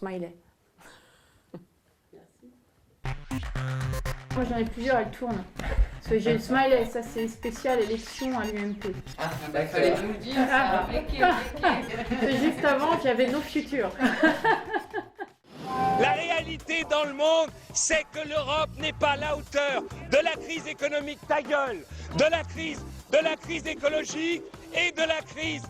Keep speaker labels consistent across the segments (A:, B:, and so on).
A: smiley. Moi j'en ai plusieurs, elles tournent. Parce que j'ai le smiley, ça c'est spécial élection à l'UMP.
B: Ah, il fallait nous le dire, ça.
A: C'est juste avant qu'il y avait nos futurs.
C: La réalité dans le monde, c'est que l'Europe n'est pas à la hauteur de la crise économique, ta gueule, de la crise écologique et de la crise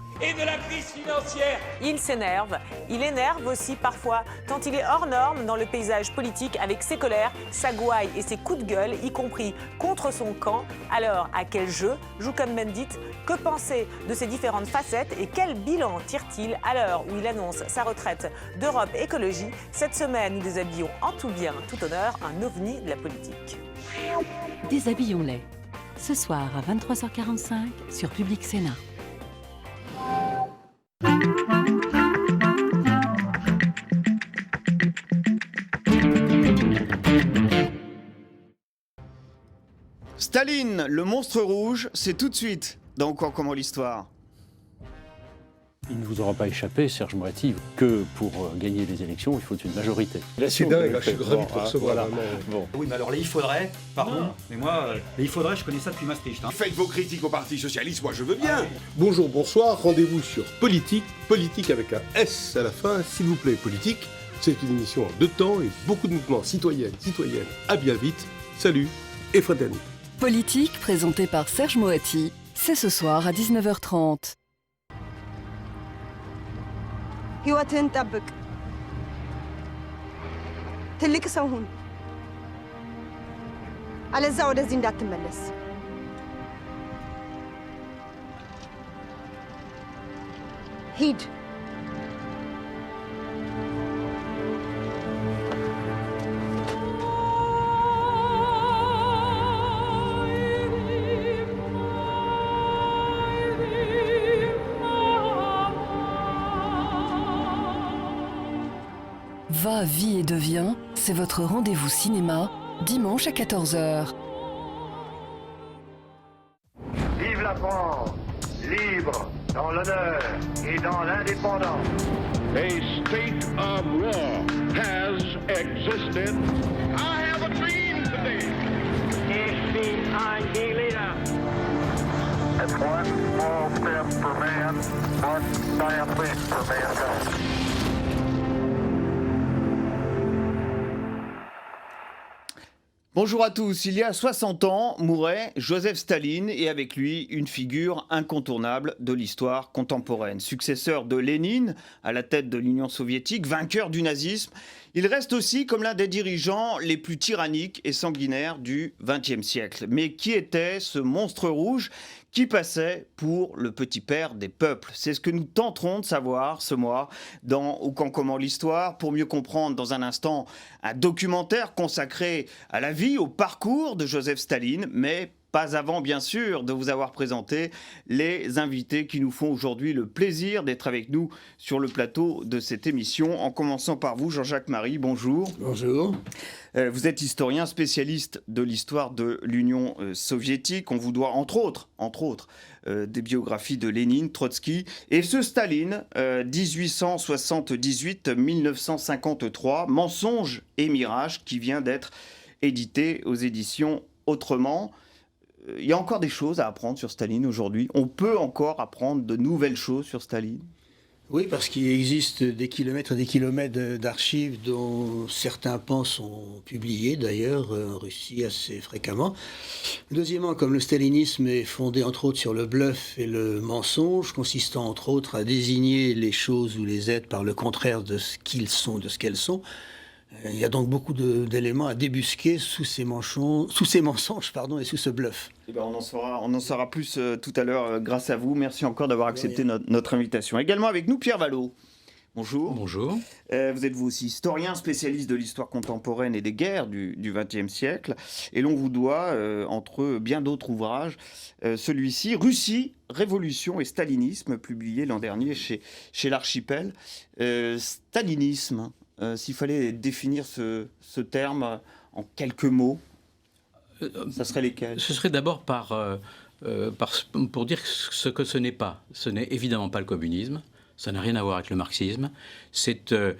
C: financière.
D: Il s'énerve, il énerve aussi parfois, tant il est hors norme dans le paysage politique avec ses colères, sa gouaille et ses coups de gueule, y compris contre son camp. Alors, à quel jeu joue Cohn-Bendit? Que penser de ces différentes facettes et quel bilan tire-t-il à l'heure où il annonce sa retraite d'Europe Écologie? Cette semaine, nous déshabillons en tout bien, tout honneur, un ovni de la politique.
E: Déshabillons-les. Ce soir à 23h45 sur Public Sénat.
F: Staline, le monstre rouge, c'est tout de suite dans Encore comment l'histoire.
G: Il ne vous aura pas échappé, Serge Moati, que pour gagner les élections, il faut une majorité.
H: C'est dingue, je suis ravi de recevoir.
G: Voilà.
H: Bon.
I: Oui, mais alors les il faudrait, pardon, mais moi, les il faudrait, je connais ça depuis Maastricht.
J: Faites vos critiques au Parti Socialiste, moi je veux bien.
H: Bonjour, bonsoir, rendez-vous sur Politique, Politique avec un S à la fin, s'il vous plaît, Politique. C'est une émission en 2 temps et beaucoup de mouvements citoyennes, à bien vite. Salut et fraternité.
E: Politique, présenté par Serge Moati, c'est ce soir à 19h30.
K: ህይወትህን ጠብቅ ትልቅ ሰው ሁን አለዛ ወደዚህ እንዳትመለስ ሂድ
E: Va, vie et devient, c'est votre rendez-vous cinéma, dimanche à 14h.
L: Vive la France, libre dans l'honneur et dans l'indépendance.
M: A state of war has existed. I have a dream today.
L: Ich bin ein Berliner. It's one small step for man, one giant leap for mankind.
F: Bonjour à tous, il y a 60 ans, mourait Joseph Staline et avec lui une figure incontournable de l'histoire contemporaine. Successeur de Lénine à la tête de l'Union soviétique, vainqueur du nazisme, il reste aussi comme l'un des dirigeants les plus tyranniques et sanguinaires du XXe siècle. Mais qui était ce monstre rouge qui passait pour le petit père des peuples? C'est ce que nous tenterons de savoir ce mois dans Ou quand comment l'histoire, pour mieux comprendre dans un instant un documentaire consacré à la vie, au parcours de Joseph Staline, mais pas avant, bien sûr, de vous avoir présenté les invités qui nous font aujourd'hui le plaisir d'être avec nous sur le plateau de cette émission. En commençant par vous, Jean-Jacques Marie, bonjour.
H: Bonjour.
F: Vous êtes historien spécialiste de l'histoire de l'Union soviétique. On vous doit, entre autres, des biographies de Lénine, Trotsky et ce Staline, 1878-1953, Mensonges et mirages, qui vient d'être édité aux éditions Autrement. Il y a encore des choses à apprendre sur Staline aujourd'hui. On peut encore apprendre de nouvelles choses sur Staline.
N: Oui, parce qu'il existe des kilomètres et des kilomètres d'archives dont certains pans sont publiés d'ailleurs en Russie assez fréquemment. Deuxièmement, comme le stalinisme est fondé entre autres sur le bluff et le mensonge, consistant entre autres à désigner les choses ou les êtres par le contraire de ce qu'ils sont, de ce qu'elles sont, il y a donc beaucoup d'éléments à débusquer sous ces mensonges et sous ce bluff.
F: Eh ben on en saura plus tout à l'heure grâce à vous. Merci encore d'avoir accepté notre invitation. Également avec nous, Pierre Vallot. Bonjour.
O: Bonjour.
F: Vous êtes vous aussi historien, spécialiste de l'histoire contemporaine et des guerres du XXe siècle. Et l'on vous doit, entre bien d'autres ouvrages, celui-ci, Russie, Révolution et Stalinisme, publié l'an dernier chez l'Archipel. Stalinisme, s'il fallait définir ce terme en quelques mots, ça serait lesquels?
O: Ce serait d'abord pour dire ce que ce n'est pas. Ce n'est évidemment pas le communisme,
G: Ça n'a rien à voir avec le marxisme. C'est ce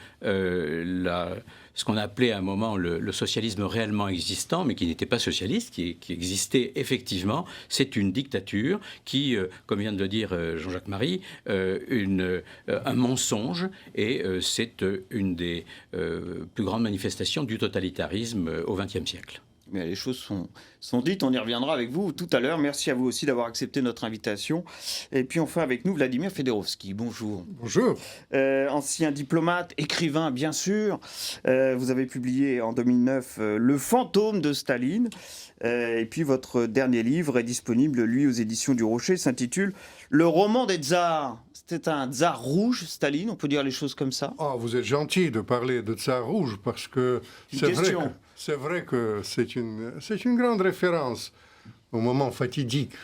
G: qu'on appelait à un moment le socialisme réellement existant, mais qui n'était pas socialiste, qui existait effectivement. C'est une dictature qui, comme vient de le dire Jean-Jacques Marie, un mensonge, et c'est une des plus grandes manifestations du totalitarisme au XXe siècle.
F: Mais les choses sont dites, on y reviendra avec vous tout à l'heure. Merci à vous aussi d'avoir accepté notre invitation. Et puis enfin avec nous, Vladimir Fedorovski. Bonjour.
O: Bonjour.
F: Ancien diplomate, écrivain bien sûr. Vous avez publié en 2009 Le fantôme de Staline. Et puis votre dernier livre est disponible, lui, aux éditions du Rocher, s'intitule Le roman des tsars. C'était un tsar rouge, Staline, on peut dire les choses comme ça?
O: Oh, vous êtes gentil de parler de tsar rouge, parce que c'est vrai que c'est une grande référence au moment fatidique.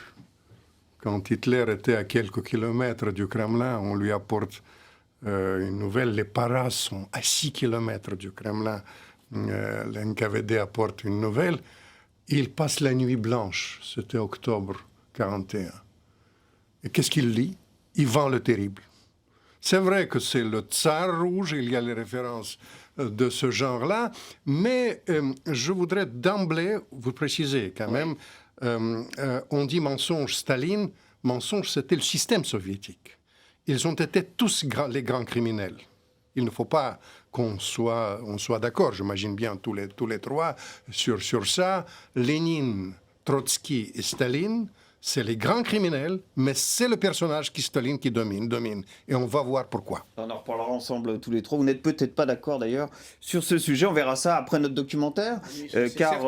O: Quand Hitler était à quelques kilomètres du Kremlin, on lui apporte une nouvelle. Les paras sont à 6 kilomètres du Kremlin. L'NKVD apporte une nouvelle. Il passe la nuit blanche. C'était octobre 1941. Et qu'est-ce qu'il lit? Ivan le Terrible. C'est vrai que c'est le tsar rouge, il y a les références de ce genre-là, mais je voudrais d'emblée vous préciser quand même, on dit mensonge Staline, mensonge c'était le système soviétique. Ils ont été tous les grands criminels. Il ne faut pas qu'on soit d'accord, j'imagine bien tous les trois sur ça. Lénine, Trotsky et Staline, c'est les grands criminels, mais c'est le personnage Staline qui domine. Et on va voir pourquoi.
F: On en reparlera ensemble tous les trois. Vous n'êtes peut-être pas d'accord d'ailleurs sur ce sujet. On verra ça après notre documentaire. Oui, car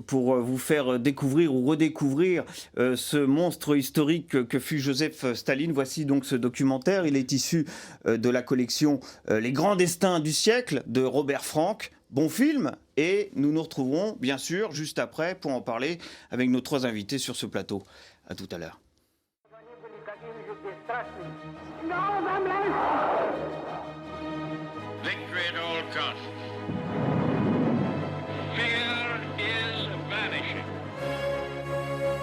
F: pour vous faire découvrir ou redécouvrir ce monstre historique que fut Joseph Staline, voici donc ce documentaire. Il est issu de la collection Les grands destins du siècle de Robert Frank. Bon film, et nous nous retrouverons bien sûr juste après pour en parler avec nos trois invités sur ce plateau. À tout à l'heure.
M: Victory at all costs. Fear is vanishing.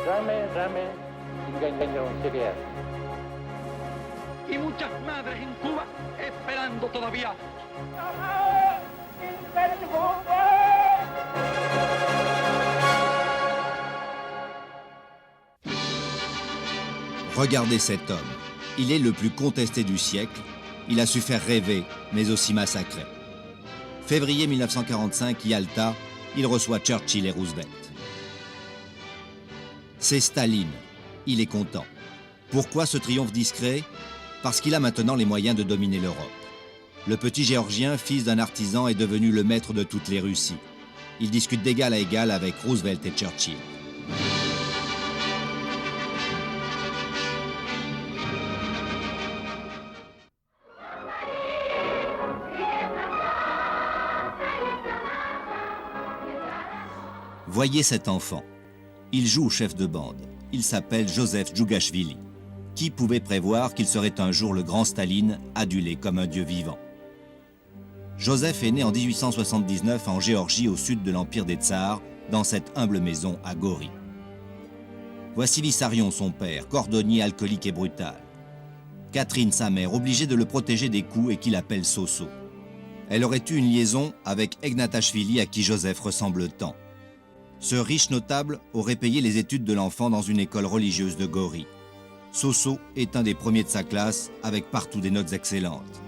L: Jamais ils gagneront Syria.
P: Y muchas madres en Cuba esperando todavía.
Q: Regardez cet homme. Il est le plus contesté du siècle. Il a su faire rêver, mais aussi massacrer. Février 1945, Yalta, il reçoit Churchill et Roosevelt. C'est Staline. Il est content. Pourquoi ce triomphe discret? Parce qu'il a maintenant les moyens de dominer l'Europe. Le petit Géorgien, fils d'un artisan, est devenu le maître de toutes les Russies. Il discute d'égal à égal avec Roosevelt et Churchill. Voyez cet enfant. Il joue au chef de bande. Il s'appelle Joseph Djougashvili. Qui pouvait prévoir qu'il serait un jour le grand Staline, adulé comme un dieu vivant? Joseph est né en 1879 en Géorgie, au sud de l'Empire des Tsars, dans cette humble maison à Gori. Voici Vissarion, son père, cordonnier alcoolique et brutal. Catherine, sa mère, obligée de le protéger des coups et qu'il appelle Soso. Elle aurait eu une liaison avec Egnatashvili, à qui Joseph ressemble tant. Ce riche notable aurait payé les études de l'enfant dans une école religieuse de Gori. Soso est un des premiers de sa classe, avec partout des notes excellentes.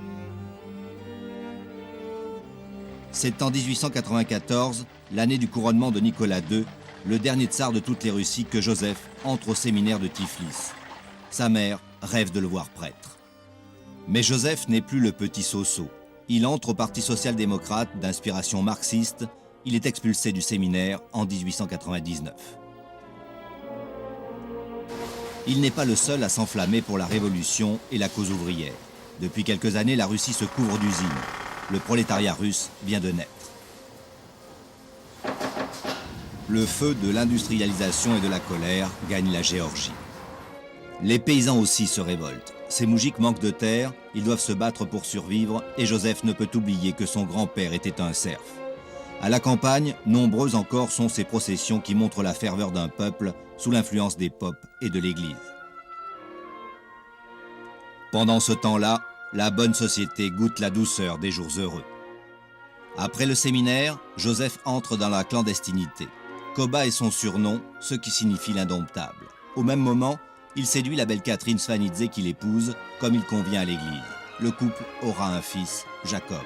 Q: C'est en 1894, l'année du couronnement de Nicolas II, le dernier tsar de toutes les Russies, que Joseph entre au séminaire de Tiflis. Sa mère rêve de le voir prêtre. Mais Joseph n'est plus le petit Soso. Il entre au Parti social-démocrate d'inspiration marxiste. Il est expulsé du séminaire en 1899. Il n'est pas le seul à s'enflammer pour la révolution et la cause ouvrière. Depuis quelques années, la Russie se couvre d'usines. Le prolétariat russe vient de naître. Le feu de l'industrialisation et de la colère gagne la Géorgie. Les paysans aussi se révoltent. Ces moujiks manquent de terre, ils doivent se battre pour survivre, et Joseph ne peut oublier que son grand-père était un serf. À la campagne, nombreuses encore sont ces processions qui montrent la ferveur d'un peuple sous l'influence des popes et de l'Église. Pendant ce temps-là, la bonne société goûte la douceur des jours heureux. Après le séminaire, Joseph entre dans la clandestinité. Koba est son surnom, ce qui signifie l'indomptable. Au même moment, il séduit la belle Catherine Svanidze qu'il épouse, comme il convient à l'église. Le couple aura un fils, Jacob.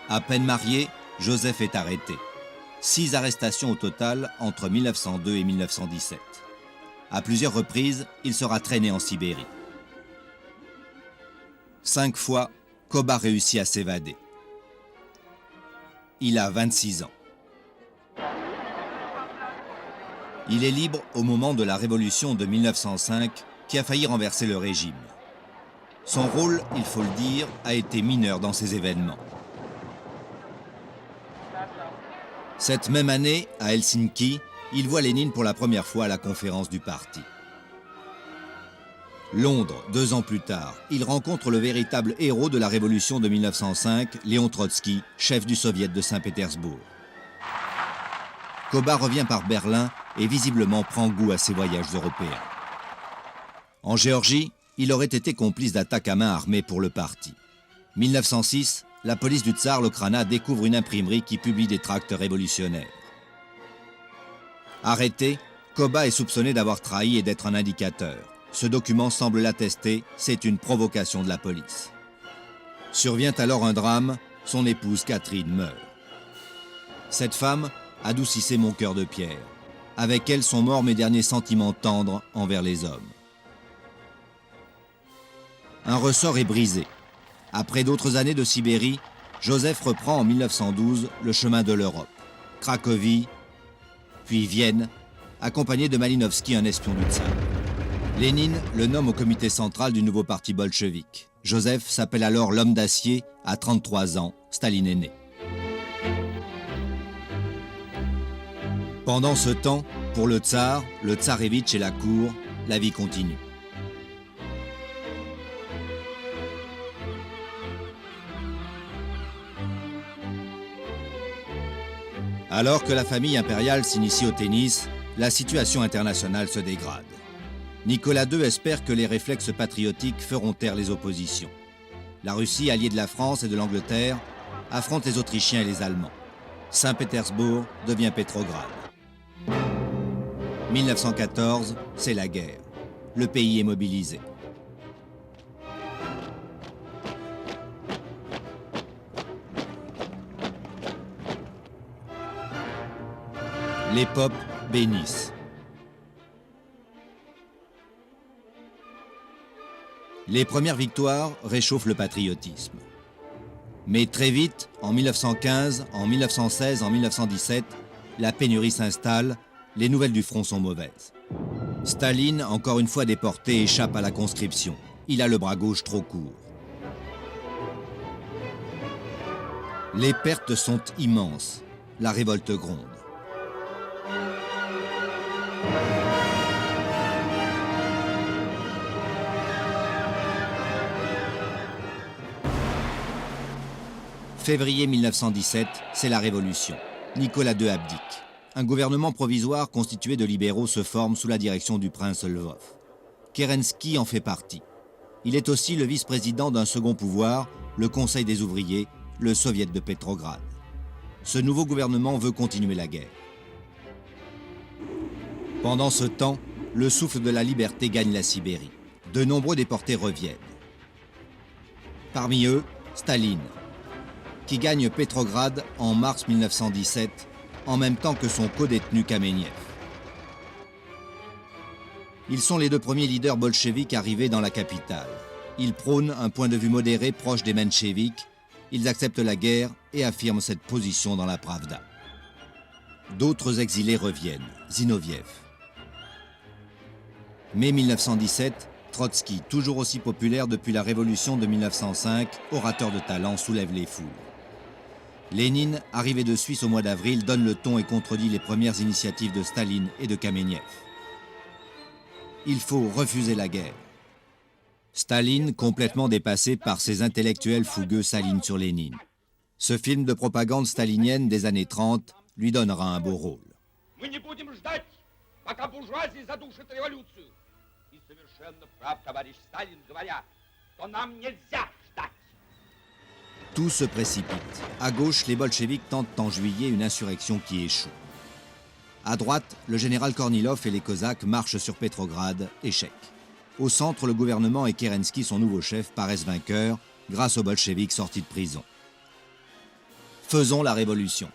Q: À peine marié, Joseph est arrêté. 6 arrestations au total entre 1902 et 1917. À plusieurs reprises, il sera traîné en Sibérie. 5 fois, Koba réussit à s'évader. Il a 26 ans. Il est libre au moment de la révolution de 1905 qui a failli renverser le régime. Son rôle, il faut le dire, a été mineur dans ces événements. Cette même année, à Helsinki, il voit Lénine pour la première fois à la conférence du parti. Londres, 2 ans plus tard, il rencontre le véritable héros de la révolution de 1905, Léon Trotsky, chef du soviet de Saint-Pétersbourg. Koba revient par Berlin et visiblement prend goût à ses voyages européens. En Géorgie, il aurait été complice d'attaques à main armée pour le parti. 1906, la police du tsar l'Okhrana découvre une imprimerie qui publie des tracts révolutionnaires. Arrêté, Koba est soupçonné d'avoir trahi et d'être un indicateur. Ce document semble l'attester, c'est une provocation de la police. Survient alors un drame, son épouse Catherine meurt. Cette femme adoucissait mon cœur de pierre. Avec elle sont morts mes derniers sentiments tendres envers les hommes. Un ressort est brisé. Après d'autres années de Sibérie, Joseph reprend en 1912 le chemin de l'Europe. Cracovie, puis Vienne, accompagné de Malinowski, un espion du tsar. Lénine le nomme au comité central du nouveau parti bolchevique. Joseph s'appelle alors l'homme d'acier, à 33 ans, Staline est né. Pendant ce temps, pour le tsarévitch et la cour, la vie continue. Alors que la famille impériale s'initie au tennis, la situation internationale se dégrade. Nicolas II espère que les réflexes patriotiques feront taire les oppositions. La Russie, alliée de la France et de l'Angleterre, affronte les Autrichiens et les Allemands. Saint-Pétersbourg devient Pétrograd. 1914, c'est la guerre. Le pays est mobilisé. Les popes bénissent. Les premières victoires réchauffent le patriotisme. Mais très vite, en 1915, en 1916, en 1917, la pénurie s'installe, les nouvelles du front sont mauvaises. Staline, encore une fois déporté, échappe à la conscription. Il a le bras gauche trop court. Les pertes sont immenses. La révolte gronde. Février 1917, c'est la Révolution. Nicolas II abdique. Un gouvernement provisoire constitué de libéraux se forme sous la direction du prince Lvov. Kerensky en fait partie. Il est aussi le vice-président d'un second pouvoir, le Conseil des ouvriers, le Soviet de Pétrograd. Ce nouveau gouvernement veut continuer la guerre. Pendant ce temps, le souffle de la liberté gagne la Sibérie. De nombreux déportés reviennent. Parmi eux, Staline, qui gagne Pétrograd en mars 1917, en même temps que son codétenu Kameniev. Ils sont les 2 premiers leaders bolcheviques arrivés dans la capitale. Ils prônent un point de vue modéré proche des mencheviks, ils acceptent la guerre et affirment cette position dans la Pravda. D'autres exilés reviennent, Zinoviev. Mai 1917, Trotsky, toujours aussi populaire depuis la révolution de 1905, orateur de talent, soulève les foules. Lénine, arrivé de Suisse au mois d'avril, donne le ton et contredit les premières initiatives de Staline et de Kameniev. Il faut refuser la guerre. Staline, complètement dépassé par ses intellectuels fougueux, s'aligne sur Lénine. Ce film de propagande stalinienne des années 30 lui donnera un beau rôle. Tout se précipite. À gauche, les bolcheviks tentent en juillet une insurrection qui échoue. À droite, le général Kornilov et les Cosaques marchent sur Petrograd, échec. Au centre, le gouvernement et Kerensky, son nouveau chef, paraissent vainqueurs grâce aux bolcheviks sortis de prison. Faisons la révolution.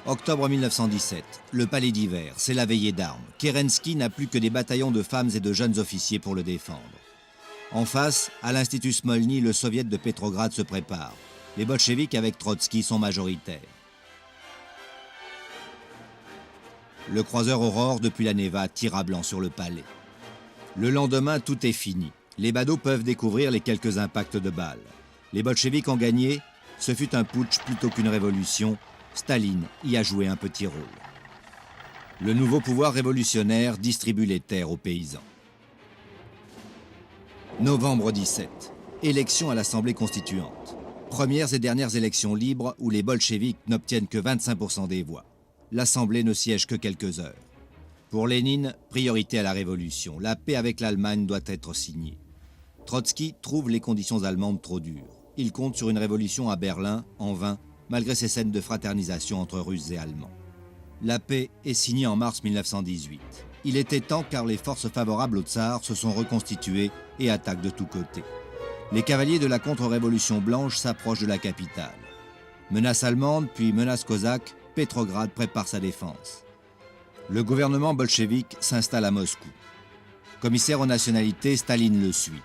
Q: Octobre 1917, le palais d'hiver, c'est la veillée d'armes. Kerensky n'a plus que des bataillons de femmes et de jeunes officiers pour le défendre. En face, à l'Institut Smolny, le soviet de Petrograd se prépare. Les bolcheviks avec Trotsky sont majoritaires. Le croiseur Aurore, depuis la Neva, tire à blanc sur le palais. Le lendemain, tout est fini. Les badauds peuvent découvrir les quelques impacts de balles. Les bolcheviks ont gagné. Ce fut un putsch plutôt qu'une révolution. Staline y a joué un petit rôle. Le nouveau pouvoir révolutionnaire distribue les terres aux paysans. Novembre 17. Élection à l'Assemblée constituante. Premières et dernières élections libres où les bolcheviks n'obtiennent que 25% des voix. L'Assemblée ne siège que quelques heures. Pour Lénine, priorité à la révolution. La paix avec l'Allemagne doit être signée. Trotsky trouve les conditions allemandes trop dures. Il compte sur une révolution à Berlin, en vain, malgré ces scènes de fraternisation entre Russes et Allemands. La paix est signée en mars 1918. Il était temps car les forces favorables au tsar se sont reconstituées et attaquent de tous côtés. Les cavaliers de la contre-révolution blanche s'approchent de la capitale. Menace allemande, puis menace cosaque, Petrograd prépare sa défense. Le gouvernement bolchevique s'installe à Moscou. Commissaire aux nationalités, Staline le suit.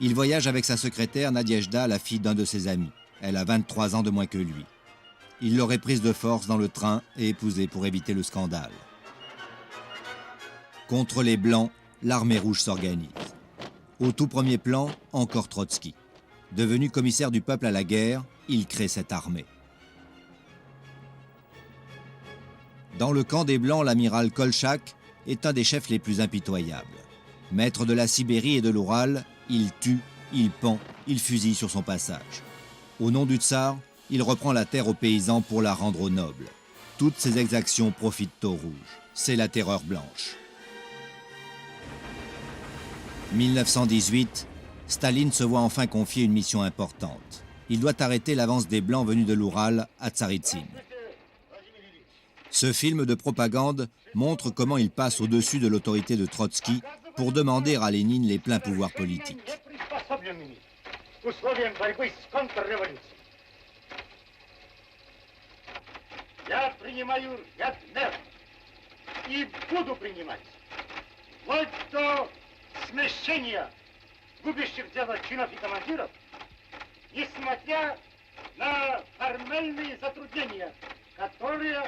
Q: Il voyage avec sa secrétaire Nadiejda, la fille d'un de ses amis. Elle a 23 ans de moins que lui. Il l'aurait prise de force dans le train et épousée pour éviter le scandale. Contre les Blancs, l'armée rouge s'organise. Au tout premier plan, encore Trotsky. Devenu commissaire du peuple à la guerre, il crée cette armée. Dans le camp des Blancs, l'amiral Kolchak est un des chefs les plus impitoyables. Maître de la Sibérie et de l'Oural, il tue, il pend, il fusille sur son passage. Au nom du tsar, il reprend la terre aux paysans pour la rendre aux nobles. Toutes ces exactions profitent aux rouges. C'est la terreur blanche. 1918, Staline se voit enfin confier une mission importante. Il doit arrêter l'avance des Blancs venus de l'Oural à Tsaritsyn. Ce film de propagande montre comment il passe au-dessus de l'autorité de Trotsky pour demander à Lénine les pleins pouvoirs politiques.
L: Я принимаю ряд мер и буду принимать, вплоть до смещения губящих дело чинов и командиров, несмотря на формальные затруднения, которые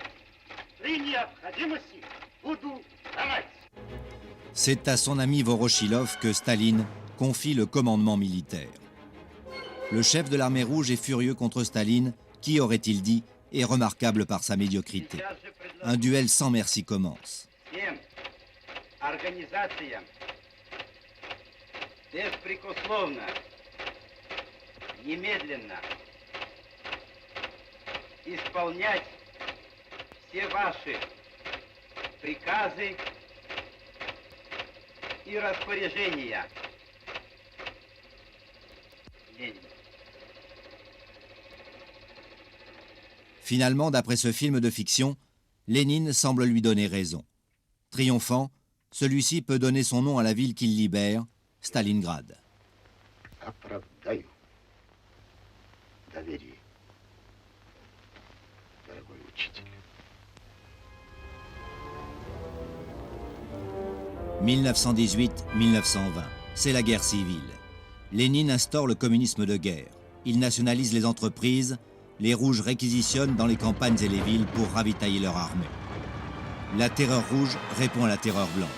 L: при необходимости буду давать.
Q: C'est à son ami Voroshilov que Staline confie le commandement militaire. Le chef de l'armée rouge est furieux contre Staline, qui, aurait-il dit, est remarquable par sa médiocrité. Un duel sans merci commence. Finalement, d'après ce film de fiction, Lénine semble lui donner raison. Triomphant, celui-ci peut donner son nom à la ville qu'il libère, Stalingrad. « 1918-1920, c'est la guerre civile. Lénine instaure le communisme de guerre. Il nationalise les entreprises. Les rouges réquisitionnent dans les campagnes et les villes pour ravitailler leur armée. La terreur rouge répond à la terreur blanche.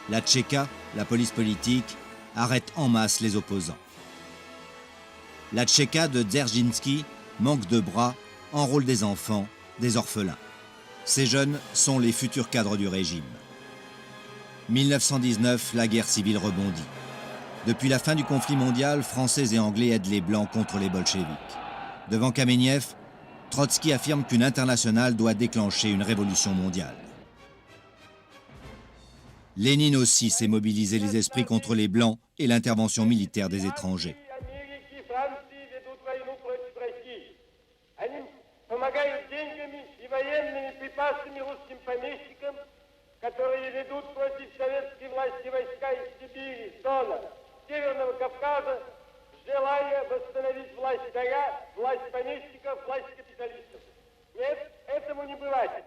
Q: La Tchéka, la police politique, arrête en masse les opposants. La Tchéka de Dzerzhinsky manque de bras, enrôle des enfants, des orphelins. Ces jeunes sont les futurs cadres du régime. 1919, la guerre civile rebondit. Depuis la fin du conflit mondial, Français et Anglais aident les Blancs contre les bolcheviks. Devant Kameniev, Trotsky affirme qu'une internationale doit déclencher une révolution mondiale. Lénine aussi s'est mobilisé les esprits contre les Blancs et l'intervention militaire des étrangers.
L: которые ведут против советской власти войска из Сибири, Дона, Северного Кавказа, желая восстановить власть царя, власть помещиков, власть капиталистов. Нет, этому не бывать.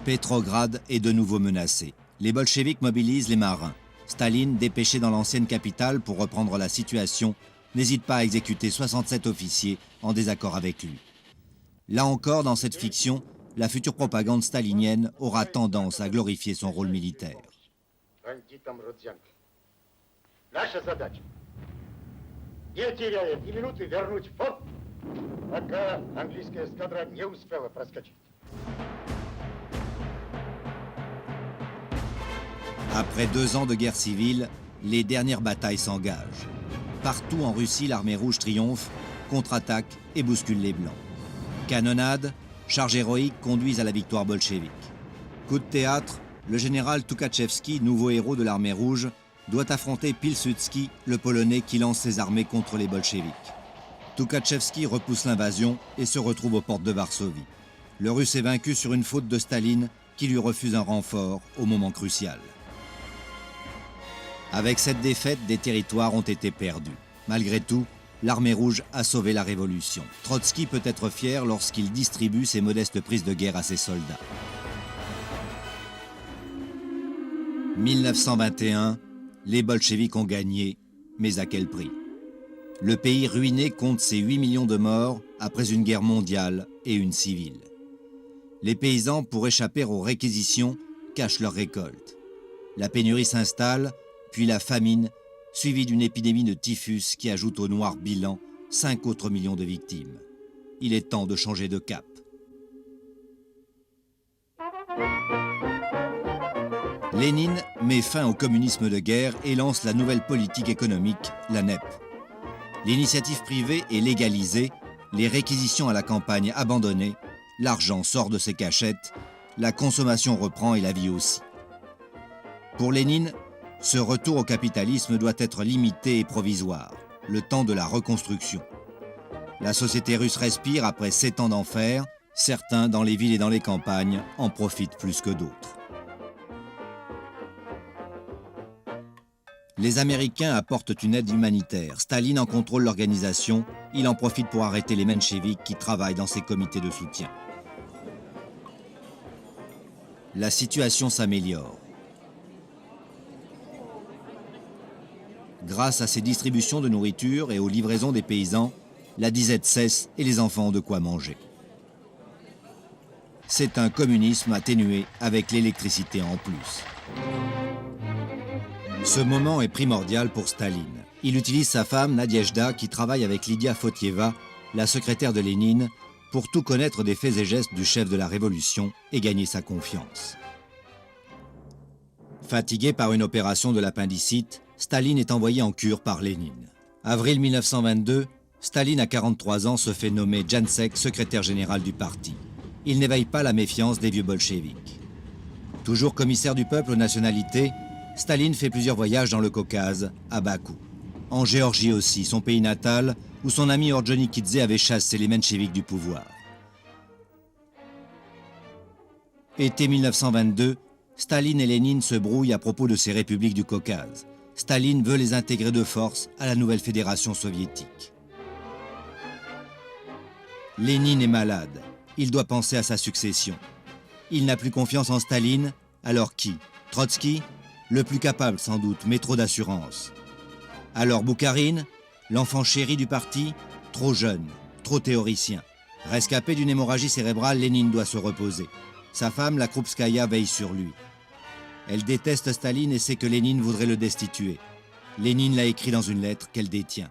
Q: Petrograd est de nouveau menacée. Les bolcheviks mobilisent les marins. Staline, dépêché dans l'ancienne capitale pour reprendre la situation, n'hésite pas à exécuter 67 officiers en désaccord avec lui. Là encore, dans cette fiction, la future propagande stalinienne aura tendance à glorifier son rôle militaire.
L: Наша задача не теряя ни минуты вернуть форт, пока английская эскадра не успела проскочить.
Q: Après 2 ans de guerre civile, les dernières batailles s'engagent. Partout en Russie, l'armée rouge triomphe, contre-attaque et bouscule les Blancs. Canonnades, charges héroïques conduisent à la victoire bolchevique. Coup de théâtre, le général Tukhachevski, nouveau héros de l'armée rouge, doit affronter Pilsudski, le Polonais qui lance ses armées contre les bolcheviks. Tukhachevski repousse l'invasion et se retrouve aux portes de Varsovie. Le Russe est vaincu sur une faute de Staline qui lui refuse un renfort au moment crucial. Avec cette défaite, des territoires ont été perdus. Malgré tout, l'armée rouge a sauvé la révolution. Trotsky peut être fier lorsqu'il distribue ses modestes prises de guerre à ses soldats. 1921, les bolcheviks ont gagné, mais à quel prix? Le pays ruiné compte ses 8 millions de morts après une guerre mondiale et une civile. Les paysans, pour échapper aux réquisitions, cachent leurs récoltes. La pénurie s'installe, puis la famine, suivie d'une épidémie de typhus qui ajoute au noir bilan 5 autres millions de victimes. Il est temps de changer de cap. Lénine met fin au communisme de guerre et lance la nouvelle politique économique, la NEP. L'initiative privée est légalisée, les réquisitions à la campagne abandonnées, l'argent sort de ses cachettes, la consommation reprend et la vie aussi. Pour Lénine, ce retour au capitalisme doit être limité et provisoire, le temps de la reconstruction. La société russe respire après 7 ans d'enfer, certains dans les villes et dans les campagnes en profitent plus que d'autres. Les Américains apportent une aide humanitaire. Staline en contrôle l'organisation. Il en profite pour arrêter les mencheviks qui travaillent dans ses comités de soutien. La situation s'améliore. Grâce à ces distributions de nourriture et aux livraisons des paysans, la disette cesse et les enfants ont de quoi manger. C'est un communisme atténué avec l'électricité en plus. Ce moment est primordial pour Staline. Il utilise sa femme Nadiejda qui travaille avec Lydia Fotieva, la secrétaire de Lénine, pour tout connaître des faits et gestes du chef de la révolution et gagner sa confiance. Fatigué par une opération de l'appendicite, Staline est envoyé en cure par Lénine. Avril 1922, Staline, à 43 ans, se fait nommer Jansek, secrétaire général du parti. Il n'éveille pas la méfiance des vieux bolcheviks. Toujours commissaire du peuple aux nationalités, Staline fait plusieurs voyages dans le Caucase, à Bakou. En Géorgie aussi, son pays natal, où son ami Orjonikidze avait chassé les mencheviks du pouvoir. Été 1922, Staline et Lénine se brouillent à propos de ces républiques du Caucase. Staline veut les intégrer de force à la nouvelle fédération soviétique. Lénine est malade. Il doit penser à sa succession. Il n'a plus confiance en Staline, alors qui? Trotsky? Le plus capable sans doute, mais trop d'assurance. Alors Boukharine? L'enfant chéri du parti? Trop jeune, trop théoricien. Rescapé d'une hémorragie cérébrale, Lénine doit se reposer. Sa femme, la Krupskaya, veille sur lui. Elle déteste Staline et sait que Lénine voudrait le destituer. Lénine l'a écrit dans une lettre qu'elle détient.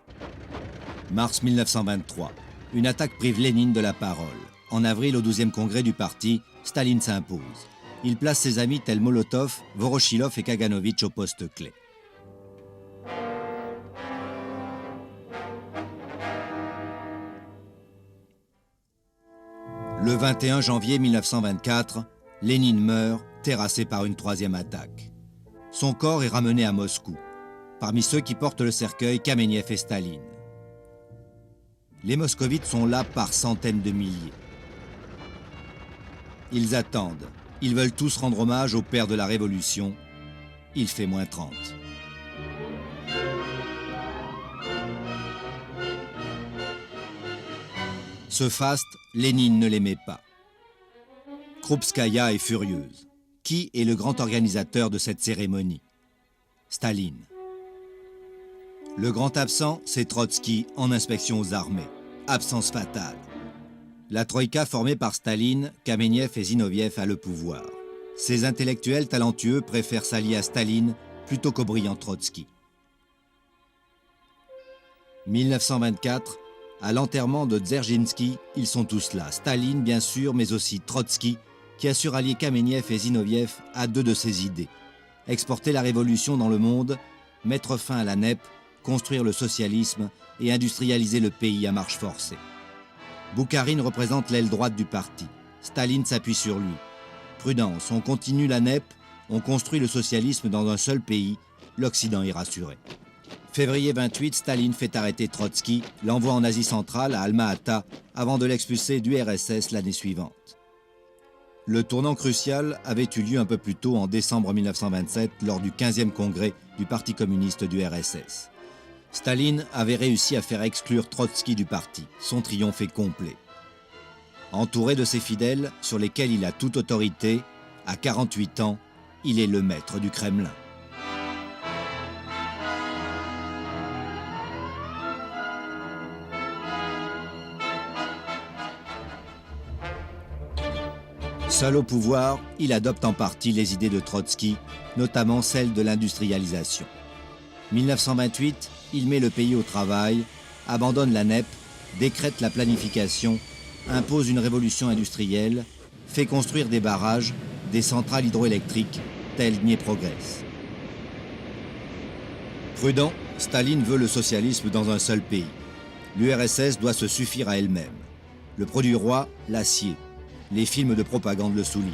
Q: Mars 1923. Une attaque prive Lénine de la parole. En avril, au 12e congrès du parti, Staline s'impose. Il place ses amis tels Molotov, Voroshilov et Kaganovitch au poste clé. Le 21 janvier 1924, Lénine meurt, terrassé par une 3e attaque. Son corps est ramené à Moscou. Parmi ceux qui portent le cercueil, Kameniev et Staline. Les moscovites sont là par centaines de milliers. Ils attendent. Ils veulent tous rendre hommage au père de la Révolution. Il fait moins 30. Ce faste, Lénine ne l'aimait pas. Krupskaya est furieuse. Qui est le grand organisateur de cette cérémonie? Staline. Le grand absent, c'est Trotsky en inspection aux armées. Absence fatale. La troïka formée par Staline, Kameniev et Zinoviev a le pouvoir. Ces intellectuels talentueux préfèrent s'allier à Staline plutôt qu'au brillant Trotsky. 1924, à l'enterrement de Dzerzhinsky, ils sont tous là. Staline, bien sûr, mais aussi Trotsky, qui a su rallier Kameniev et Zinoviev à deux de ses idées. Exporter la révolution dans le monde, mettre fin à la NEP, construire le socialisme et industrialiser le pays à marche forcée. Boukharine représente l'aile droite du parti. Staline s'appuie sur lui. Prudence, on continue la NEP, on construit le socialisme dans un seul pays, l'Occident est rassuré. Février 28, Staline fait arrêter Trotsky, l'envoie en Asie centrale, à Alma-Ata, avant de l'expulser du RSS l'année suivante. Le tournant crucial avait eu lieu un peu plus tôt, en décembre 1927, lors du 15e congrès du Parti communiste du RSS. Staline avait réussi à faire exclure Trotsky du parti. Son triomphe est complet. Entouré de ses fidèles, sur lesquels il a toute autorité, à 48 ans, il est le maître du Kremlin. Seul au pouvoir, il adopte en partie les idées de Trotsky, notamment celle de l'industrialisation. 1928, il met le pays au travail, abandonne la NEP, décrète la planification, impose une révolution industrielle, fait construire des barrages, des centrales hydroélectriques, telles Dnieprogress. Prudent, Staline veut le socialisme dans un seul pays. L'URSS doit se suffire à elle-même. Le produit roi, l'acier. Les films de propagande le soulignent.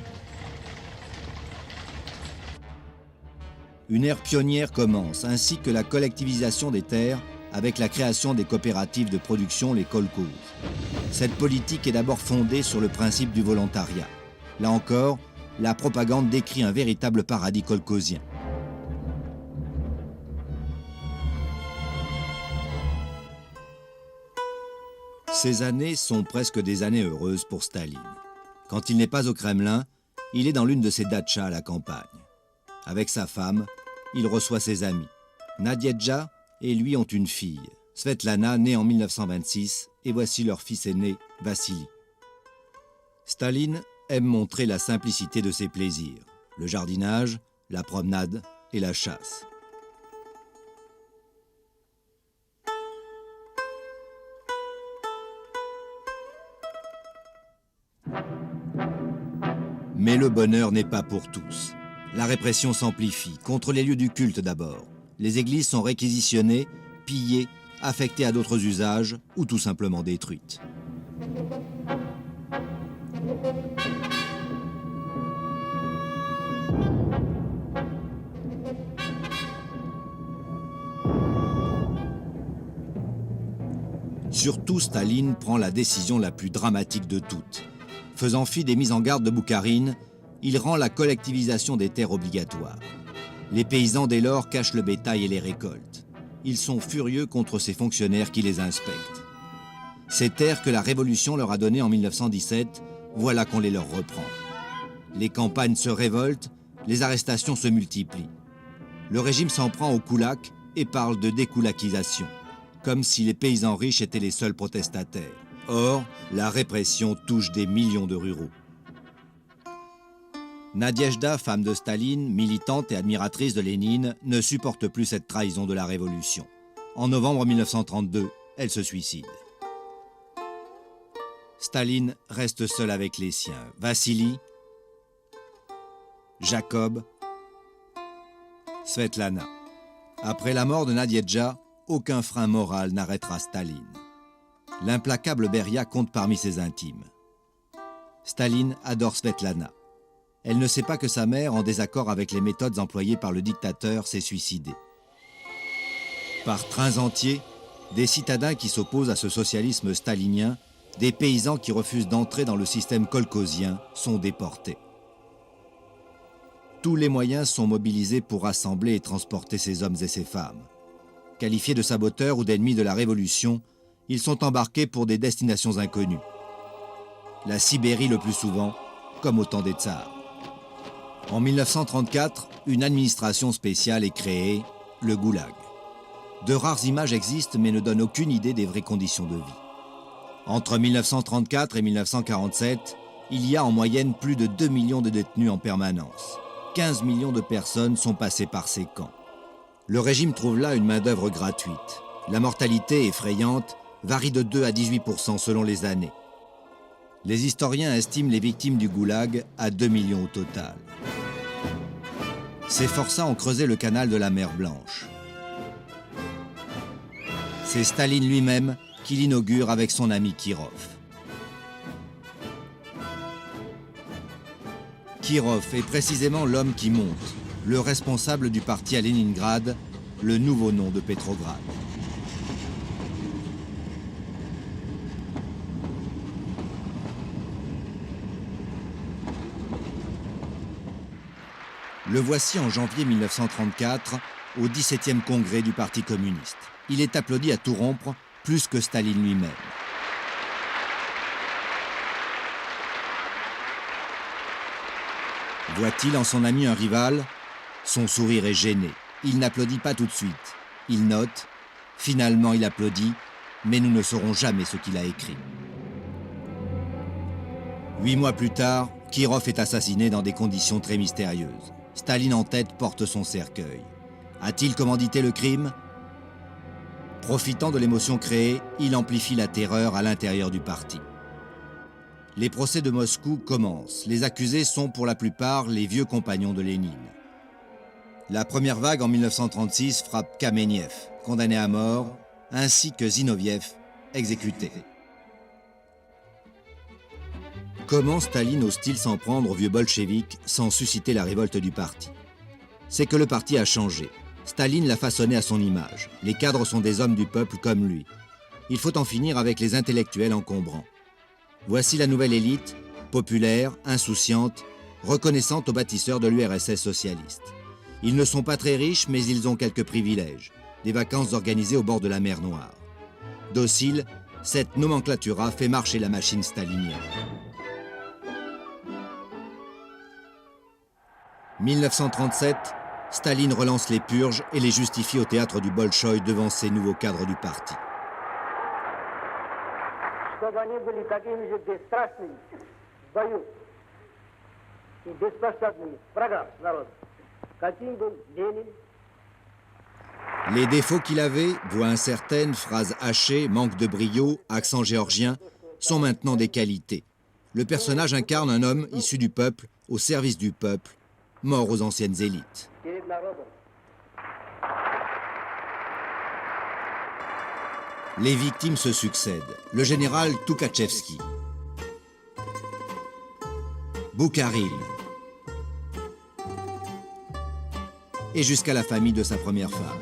Q: Une ère pionnière commence, ainsi que la collectivisation des terres avec la création des coopératives de production, les kolkhozes. Cette politique est d'abord fondée sur le principe du volontariat. Là encore, la propagande décrit un véritable paradis kolkhozien. Ces années sont presque des années heureuses pour Staline. Quand il n'est pas au Kremlin, il est dans l'une de ses datchas à la campagne. Avec sa femme, il reçoit ses amis. Nadiedja et lui ont une fille, Svetlana, née en 1926, et voici leur fils aîné, Vassili. Staline aime montrer la simplicité de ses plaisirs, le jardinage, la promenade et la chasse. Mais le bonheur n'est pas pour tous. La répression s'amplifie, contre les lieux du culte d'abord. Les églises sont réquisitionnées, pillées, affectées à d'autres usages ou tout simplement détruites. Surtout, Staline prend la décision la plus dramatique de toutes. Faisant fi des mises en garde de Boukharine, il rend la collectivisation des terres obligatoire. Les paysans dès lors cachent le bétail et les récoltes. Ils sont furieux contre ces fonctionnaires qui les inspectent. Ces terres que la Révolution leur a données en 1917, voilà qu'on les leur reprend. Les campagnes se révoltent, les arrestations se multiplient. Le régime s'en prend aux koulaks et parle de dékoulakisation, comme si les paysans riches étaient les seuls protestataires. Or, la répression touche des millions de ruraux. Nadiejda, femme de Staline, militante et admiratrice de Lénine, ne supporte plus cette trahison de la Révolution. En novembre 1932, elle se suicide. Staline reste seul avec les siens. Vassili, Jacob, Svetlana. Après la mort de Nadiejda, aucun frein moral n'arrêtera Staline. L'implacable Beria compte parmi ses intimes. Staline adore Svetlana. Elle ne sait pas que sa mère, en désaccord avec les méthodes employées par le dictateur, s'est suicidée. Par trains entiers, des citadins qui s'opposent à ce socialisme stalinien, des paysans qui refusent d'entrer dans le système kolkhozien sont déportés. Tous les moyens sont mobilisés pour rassembler et transporter ces hommes et ces femmes. Qualifiés de saboteurs ou d'ennemis de la révolution, ils sont embarqués pour des destinations inconnues. La Sibérie le plus souvent, comme au temps des tsars. En 1934, une administration spéciale est créée, le Goulag. De rares images existent mais ne donnent aucune idée des vraies conditions de vie. Entre 1934 et 1947, il y a en moyenne plus de 2 millions de détenus en permanence. 15 millions de personnes sont passées par ces camps. Le régime trouve là une main-d'œuvre gratuite. La mortalité effrayante varie de 2 à 18% selon les années. Les historiens estiment les victimes du Goulag à 2 millions au total. Ces forçats ont creusé le canal de la mer Blanche. C'est Staline lui-même qui l'inaugure avec son ami Kirov. Kirov est précisément l'homme qui monte, le responsable du parti à Leningrad, le nouveau nom de Pétrograd. Le voici en janvier 1934, au 17e congrès du Parti communiste. Il est applaudi à tout rompre, plus que Staline lui-même. Voit-il en son ami un rival? Son sourire est gêné. Il n'applaudit pas tout de suite. Il note. Finalement, il applaudit, mais nous ne saurons jamais ce qu'il a écrit. 8 mois plus tard, Kirov est assassiné dans des conditions très mystérieuses. Staline en tête porte son cercueil. A-t-il commandité le crime? Profitant de l'émotion créée, il amplifie la terreur à l'intérieur du parti. Les procès de Moscou commencent. Les accusés sont pour la plupart les vieux compagnons de Lénine. La première vague en 1936 frappe Kamenev, condamné à mort, ainsi que Zinoviev, exécuté. Comment Staline ose-t-il s'en prendre aux vieux bolcheviks sans susciter la révolte du parti? C'est que le parti a changé. Staline l'a façonné à son image. Les cadres sont des hommes du peuple comme lui. Il faut en finir avec les intellectuels encombrants. Voici la nouvelle élite, populaire, insouciante, reconnaissante aux bâtisseurs de l'URSS socialiste. Ils ne sont pas très riches, mais ils ont quelques privilèges. Des vacances organisées au bord de la mer Noire. Docile, cette nomenclatura fait marcher la machine stalinienne. 1937, Staline relance les purges et les justifie au théâtre du Bolchoï devant ses nouveaux cadres du parti. Les défauts qu'il avait, voix incertaine, phrases hachées, manque de brio, accent géorgien, sont maintenant des qualités. Le personnage incarne un homme issu du peuple, au service du peuple, mort aux anciennes élites. Les victimes se succèdent. Le général Tukhachevski, Boukharine, et jusqu'à la famille de sa première femme.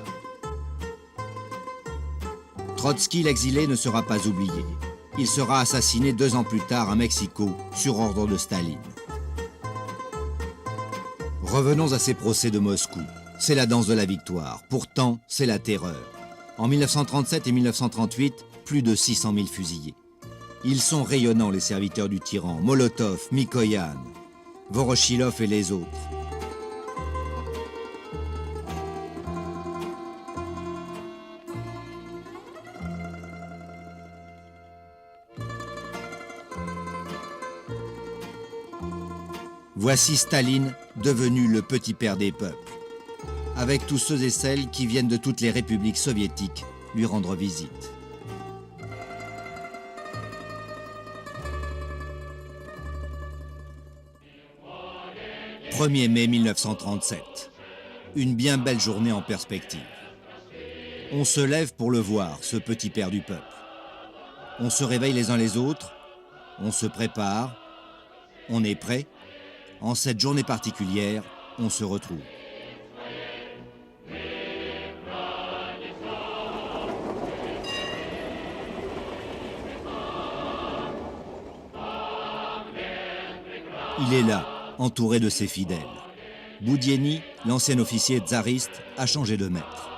Q: Trotsky, l'exilé, ne sera pas oublié. Il sera assassiné 2 ans plus tard à Mexico, sur ordre de Staline. Revenons à ces procès de Moscou. C'est la danse de la victoire. Pourtant, c'est la terreur. En 1937 et 1938, plus de 600 000 fusillés. Ils sont rayonnants, les serviteurs du tyran. Molotov, Mikoyan, Voroshilov et les autres. Voici Staline, devenu le petit père des peuples, avec tous ceux et celles qui viennent de toutes les républiques soviétiques lui rendre visite. « 1er mai 1937. Une bien belle journée en perspective. On se lève pour le voir, ce petit père du peuple. On se réveille les uns les autres, on se prépare, on est prêt. En cette journée particulière, on se retrouve. Il est là, entouré de ses fidèles. Boudienny, l'ancien officier tsariste, a changé de maître.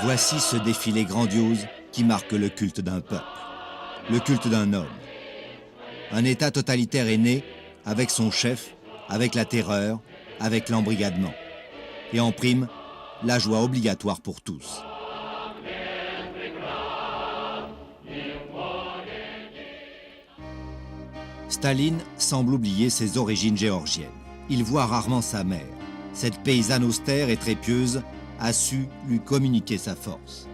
Q: Voici ce défilé grandiose qui marque le culte d'un peuple, le culte d'un homme. Un État totalitaire est né avec son chef, avec la terreur, avec l'embrigadement. Et en prime, la joie obligatoire pour tous. Staline semble oublier ses origines géorgiennes. Il voit rarement sa mère. Cette paysanne austère et très pieuse a su lui communiquer sa force.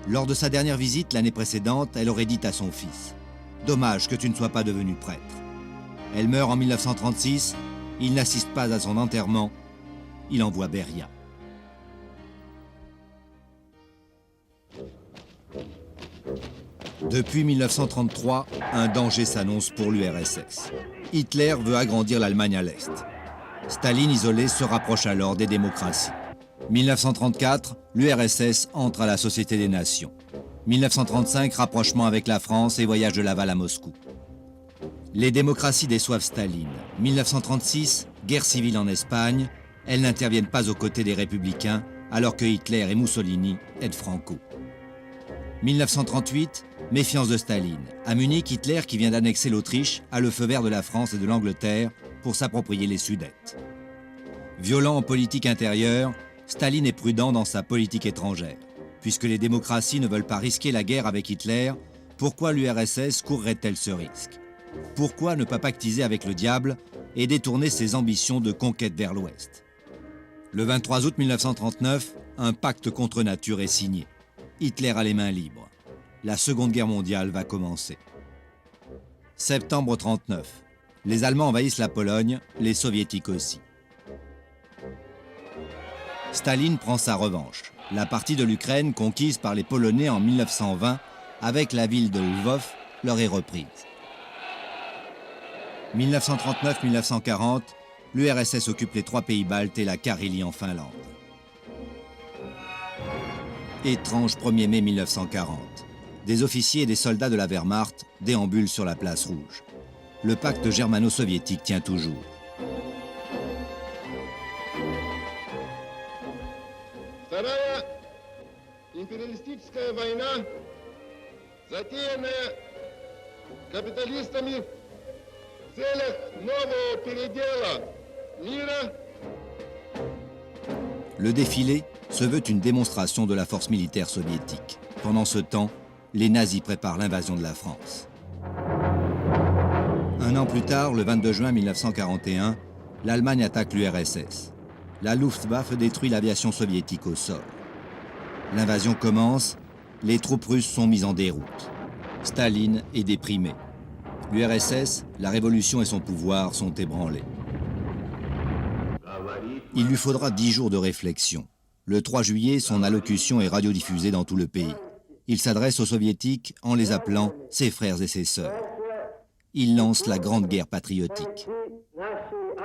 Q: Lors de sa dernière visite l'année précédente, elle aurait dit à son fils « Dommage que tu ne sois pas devenu prêtre ». Elle meurt en 1936, il n'assiste pas à son enterrement, il envoie Beria. Depuis 1933, un danger s'annonce pour l'URSS. Hitler veut agrandir l'Allemagne à l'Est. Staline, isolé, se rapproche alors des démocraties. 1934, l'URSS entre à la Société des Nations. 1935, rapprochement avec la France et voyage de Laval à Moscou. Les démocraties déçoivent Staline. 1936, guerre civile en Espagne. Elles n'interviennent pas aux côtés des républicains, alors que Hitler et Mussolini aident Franco. 1938, méfiance de Staline. À Munich, Hitler, qui vient d'annexer l'Autriche, a le feu vert de la France et de l'Angleterre pour s'approprier les Sudètes. Violent en politique intérieure, Staline est prudent dans sa politique étrangère. Puisque les démocraties ne veulent pas risquer la guerre avec Hitler, pourquoi l'URSS courrait-elle ce risque? Pourquoi ne pas pactiser avec le diable et détourner ses ambitions de conquête vers l'Ouest? Le 23 août 1939, un pacte contre nature est signé. Hitler a les mains libres. La Seconde Guerre mondiale va commencer. Septembre 1939. Les Allemands envahissent la Pologne, les Soviétiques aussi. Staline prend sa revanche. La partie de l'Ukraine conquise par les Polonais en 1920 avec la ville de Lvov leur est reprise. 1939-1940, l'URSS occupe les 3 pays baltes et la Carélie en Finlande. Étrange 1er mai 1940. Des officiers et des soldats de la Wehrmacht déambulent sur la place rouge. Le pacte germano-soviétique tient toujours.
M: Вторая империалистическая война, затеянная капиталистами в целях нового передела мира.
Q: Le défilé se veut une démonstration de la force militaire soviétique. Pendant ce temps, les nazis préparent l'invasion de la France. Un an plus tard, le 22 juin 1941, l'Allemagne attaque l'URSS. La Luftwaffe détruit l'aviation soviétique au sol. L'invasion commence, les troupes russes sont mises en déroute. Staline est déprimé. L'URSS, la révolution et son pouvoir sont ébranlés. Il lui faudra 10 jours de réflexion. Le 3 juillet, son allocution est radiodiffusée dans tout le pays. Il s'adresse aux soviétiques en les appelant ses frères et ses sœurs. Il lance la grande guerre patriotique.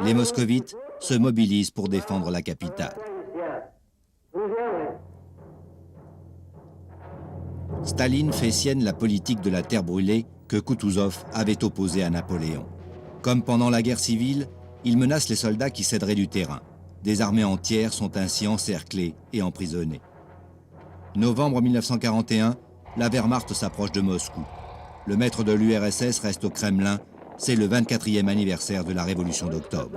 Q: Les moscovites se mobilisent pour défendre la capitale. Staline fait sienne la politique de la terre brûlée que Kutuzov avait opposée à Napoléon. Comme pendant la guerre civile, il menace les soldats qui céderaient du terrain. Des armées entières sont ainsi encerclées et emprisonnées. Novembre 1941, la Wehrmacht s'approche de Moscou. Le maître de l'URSS reste au Kremlin. C'est le 24e anniversaire de la Révolution d'octobre.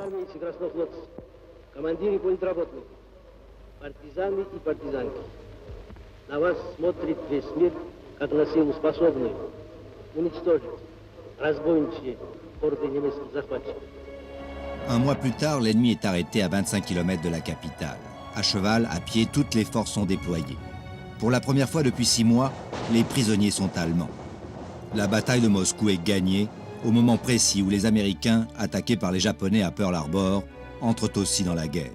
Q: Un mois plus tard, l'ennemi est arrêté à 25 km de la capitale. À cheval, à pied, toutes les forces sont déployées. Pour la première fois depuis 6 mois, les prisonniers sont allemands. La bataille de Moscou est gagnée au moment précis où les Américains, attaqués par les Japonais à Pearl Harbor, entrent aussi dans la guerre.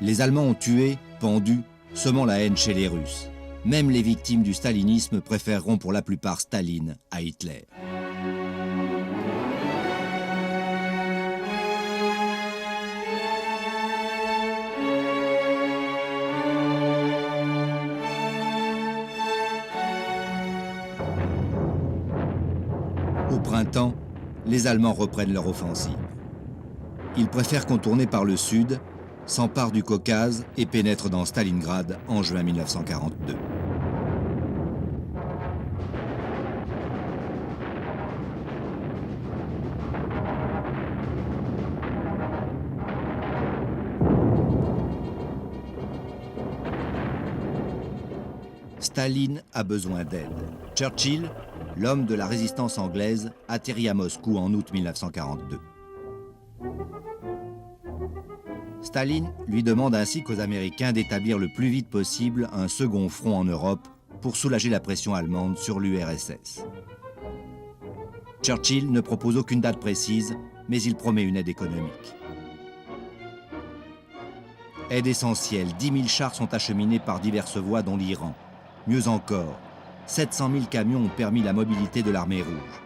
Q: Les Allemands ont tué, pendu, semant la haine chez les Russes. Même les victimes du stalinisme préféreront pour la plupart Staline à Hitler. Au printemps, les Allemands reprennent leur offensive. Ils préfèrent contourner par le sud, s'emparent du Caucase et pénètrent dans Stalingrad en juin 1942. Staline a besoin d'aide. Churchill, l'homme de la résistance anglaise, atterrit à Moscou en août 1942. Staline lui demande ainsi qu'aux Américains d'établir le plus vite possible un second front en Europe pour soulager la pression allemande sur l'URSS. Churchill ne propose aucune date précise, mais il promet une aide économique. Aide essentielle, 10 000 chars sont acheminés par diverses voies dont l'Iran. Mieux encore, 700 000 camions ont permis la mobilité de l'armée rouge.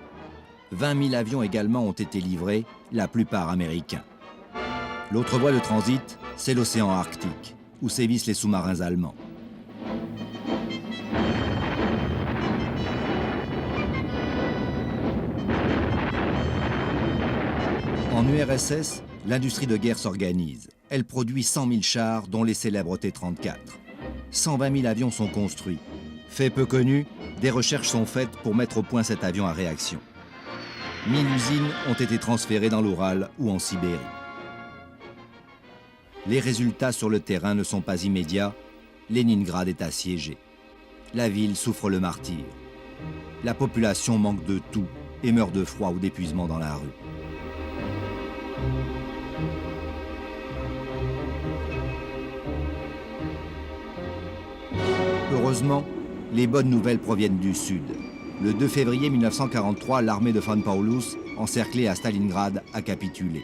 Q: 20 000 avions également ont été livrés, la plupart américains. L'autre voie de transit, c'est l'océan Arctique, où sévissent les sous-marins allemands. En URSS, l'industrie de guerre s'organise. Elle produit 100 000 chars, dont les célèbres T-34. 120 000 avions sont construits. Fait peu connu, des recherches sont faites pour mettre au point cet avion à réaction. 1000 usines ont été transférées dans l'Oural ou en Sibérie. Les résultats sur le terrain ne sont pas immédiats. Leningrad est assiégée. La ville souffre le martyre. La population manque de tout et meurt de froid ou d'épuisement dans la rue. Heureusement, les bonnes nouvelles proviennent du sud. Le 2 février 1943, l'armée de von Paulus, encerclée à Stalingrad, a capitulé.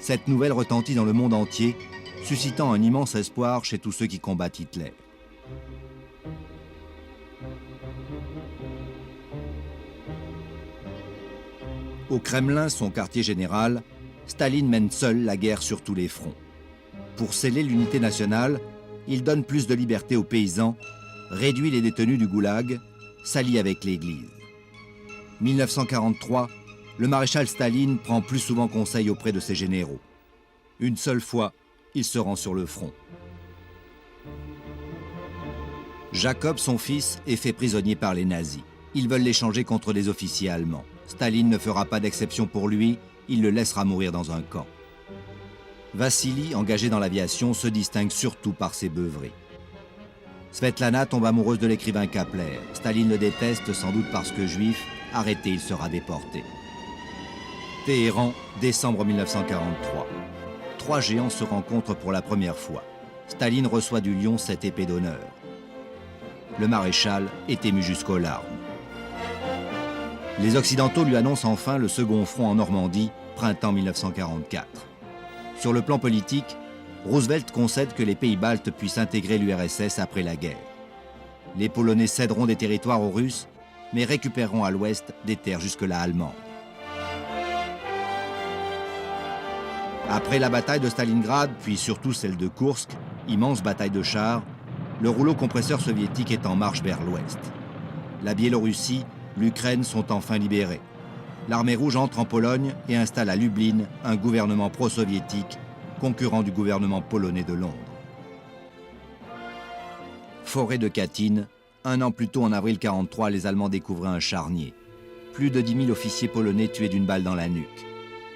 Q: Cette nouvelle retentit dans le monde entier, suscitant un immense espoir chez tous ceux qui combattent Hitler. Au Kremlin, son quartier général, Staline mène seul la guerre sur tous les fronts. Pour sceller l'unité nationale, il donne plus de liberté aux paysans, réduit les détenus du goulag, s'allie avec l'Église. 1943, le maréchal Staline prend plus souvent conseil auprès de ses généraux. Une seule fois, il se rend sur le front. Jacob, son fils, est fait prisonnier par les nazis. Ils veulent l'échanger contre des officiers allemands. Staline ne fera pas d'exception pour lui, il le laissera mourir dans un camp. Vassili, engagé dans l'aviation, se distingue surtout par ses beuveries. Svetlana tombe amoureuse de l'écrivain Kapler. Staline le déteste, sans doute parce que juif. Arrêté, il sera déporté. Téhéran, décembre 1943. 3 géants se rencontrent pour la première fois. Staline reçoit du lion cette épée d'honneur. Le maréchal est ému jusqu'aux larmes. Les Occidentaux lui annoncent enfin le second front en Normandie, printemps 1944. Sur le plan politique, Roosevelt concède que les pays baltes puissent intégrer l'URSS après la guerre. Les Polonais céderont des territoires aux Russes, mais récupéreront à l'ouest des terres jusque-là allemandes. Après la bataille de Stalingrad, puis surtout celle de Koursk, immense bataille de chars, le rouleau compresseur soviétique est en marche vers l'ouest. La Biélorussie, l'Ukraine sont enfin libérés. L'armée rouge entre en Pologne et installe à Lublin un gouvernement pro-soviétique, concurrent du gouvernement polonais de Londres. Forêt de Katyn, 1 an plus tôt en avril 1943, les Allemands découvraient un charnier. Plus de 10 000 officiers polonais tués d'une balle dans la nuque.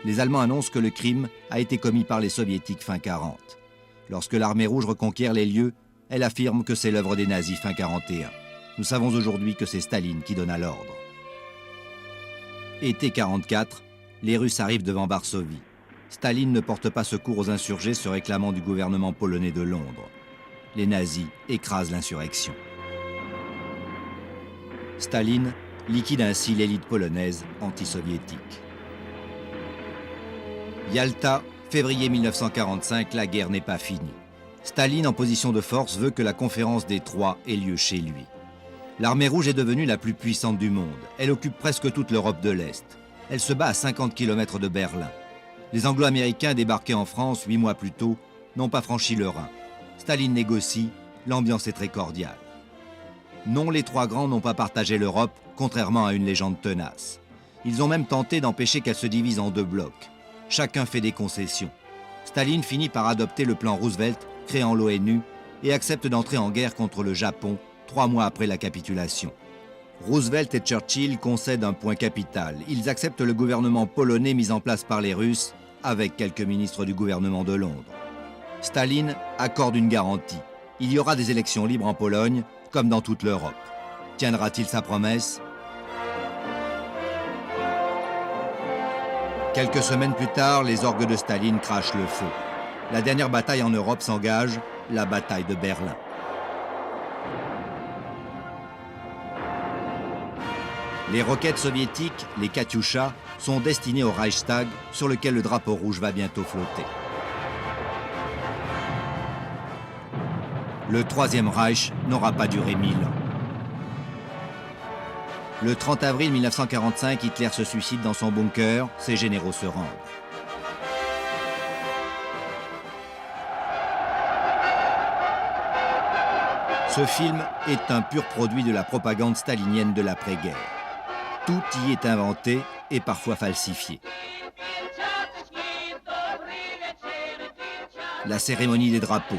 Q: Les Allemands annoncent que le crime a été commis par les Soviétiques fin 1940. Lorsque l'armée rouge reconquiert les lieux, elle affirme que c'est l'œuvre des nazis fin 1941. Nous savons aujourd'hui que c'est Staline qui donna l'ordre. Été 1944, les Russes arrivent devant Varsovie. Staline ne porte pas secours aux insurgés se réclamant du gouvernement polonais de Londres. Les nazis écrasent l'insurrection. Staline liquide ainsi l'élite polonaise anti-soviétique. Yalta, février 1945, la guerre n'est pas finie. Staline, en position de force, veut que la conférence des Trois ait lieu chez lui. L'armée rouge est devenue la plus puissante du monde. Elle occupe presque toute l'Europe de l'Est. Elle se bat à 50 km de Berlin. Les Anglo-Américains débarqués en France 8 mois plus tôt n'ont pas franchi le Rhin. Staline négocie, l'ambiance est très cordiale. Non, les trois grands n'ont pas partagé l'Europe, contrairement à une légende tenace. Ils ont même tenté d'empêcher qu'elle se divise en deux blocs. Chacun fait des concessions. Staline finit par adopter le plan Roosevelt, créant l'ONU, et accepte d'entrer en guerre contre le Japon 3 mois après la capitulation. Roosevelt et Churchill concèdent un point capital. Ils acceptent le gouvernement polonais mis en place par les Russes, avec quelques ministres du gouvernement de Londres. Staline accorde une garantie. Il y aura des élections libres en Pologne, comme dans toute l'Europe. Tiendra-t-il sa promesse ? Quelques semaines plus tard, les orgues de Staline crachent le feu. La dernière bataille en Europe s'engage, la bataille de Berlin. Les roquettes soviétiques, les Katyusha, sont destinées au Reichstag, sur lequel le drapeau rouge va bientôt flotter. Le Troisième Reich n'aura pas duré 1000 ans. Le 30 avril 1945, Hitler se suicide dans son bunker, ses généraux se rendent. Ce film est un pur produit de la propagande stalinienne de l'après-guerre. Tout y est inventé et parfois falsifié. La cérémonie des drapeaux.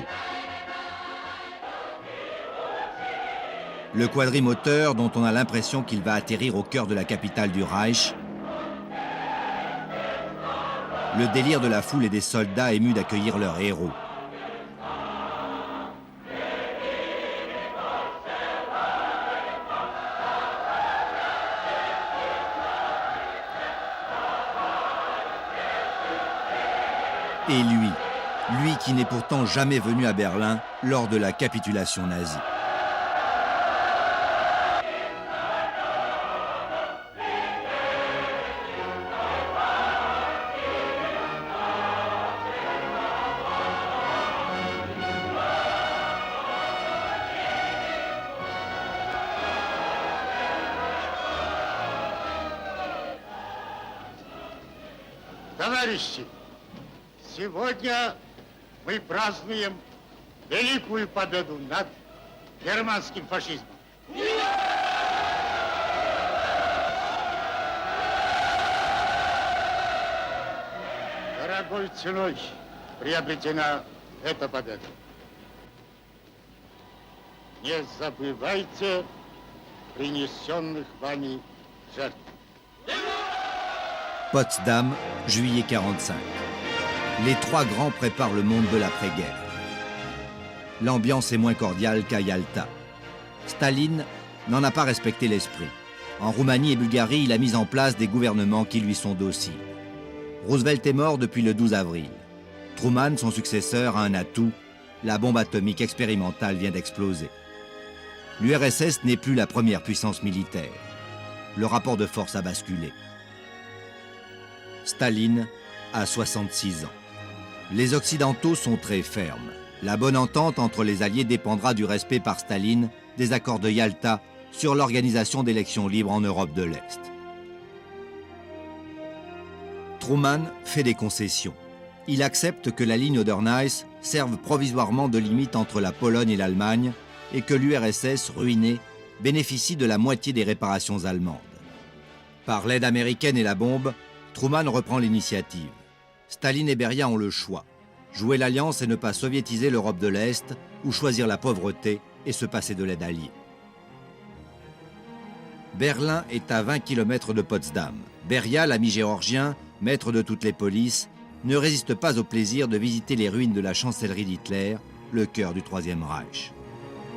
Q: Le quadrimoteur dont on a l'impression qu'il va atterrir au cœur de la capitale du Reich. Le délire de la foule et des soldats émus d'accueillir leur héros. Et lui qui n'est pourtant jamais venu à Berlin lors de la capitulation nazie.
M: Товарищи, сегодня мы празднуем великую победу над германским фашизмом. Дорогой ценой приобретена эта победа. Не забывайте принесенных вами жертв.
Q: Potsdam, juillet 45. Les trois grands préparent le monde de l'après-guerre. L'ambiance est moins cordiale qu'à Yalta. Staline n'en a pas respecté l'esprit. En Roumanie et Bulgarie, il a mis en place des gouvernements qui lui sont dociles. Roosevelt est mort depuis le 12 avril. Truman, son successeur, a un atout. La bombe atomique expérimentale vient d'exploser. L'URSS n'est plus la première puissance militaire. Le rapport de force a basculé. Staline a 66 ans. Les Occidentaux sont très fermes. La bonne entente entre les Alliés dépendra du respect par Staline des accords de Yalta sur l'organisation d'élections libres en Europe de l'Est. Truman fait des concessions. Il accepte que la ligne Oder-Neisse serve provisoirement de limite entre la Pologne et l'Allemagne et que l'URSS, ruinée, bénéficie de la moitié des réparations allemandes. Par l'aide américaine et la bombe, Truman reprend l'initiative. Staline et Beria ont le choix. Jouer l'alliance et ne pas soviétiser l'Europe de l'Est, ou choisir la pauvreté et se passer de l'aide alliée. Berlin est à 20 km de Potsdam. Beria, l'ami géorgien, maître de toutes les polices, ne résiste pas au plaisir de visiter les ruines de la chancellerie d'Hitler, le cœur du Troisième Reich.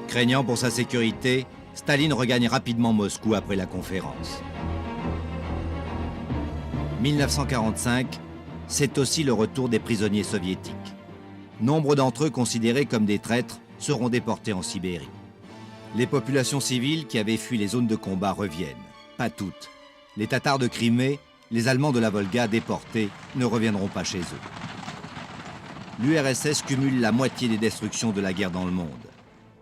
Q: Craignant pour sa sécurité, Staline regagne rapidement Moscou après la conférence. 1945, c'est aussi le retour des prisonniers soviétiques. Nombre d'entre eux considérés comme des traîtres seront déportés en Sibérie. Les populations civiles qui avaient fui les zones de combat reviennent. Pas toutes. Les Tatars de Crimée, les Allemands de la Volga déportés ne reviendront pas chez eux. l'URSS cumule la moitié des destructions de la guerre dans le monde.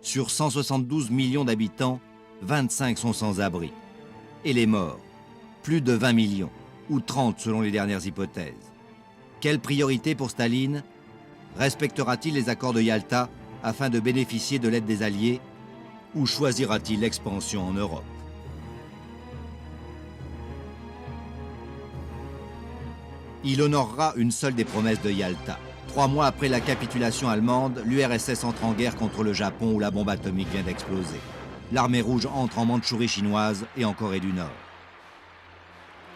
Q: Sur 172 millions d'habitants, 25 sont sans abri. Et les morts, plus de 20 millions, ou 30 selon les dernières hypothèses. Quelle priorité pour Staline? Respectera-t-il les accords de Yalta afin de bénéficier de l'aide des Alliés? Ou choisira-t-il l'expansion en Europe? Il honorera une seule des promesses de Yalta. 3 mois après la capitulation allemande, l'URSS entre en guerre contre le Japon où la bombe atomique vient d'exploser. L'armée rouge entre en Mandchourie chinoise et en Corée du Nord.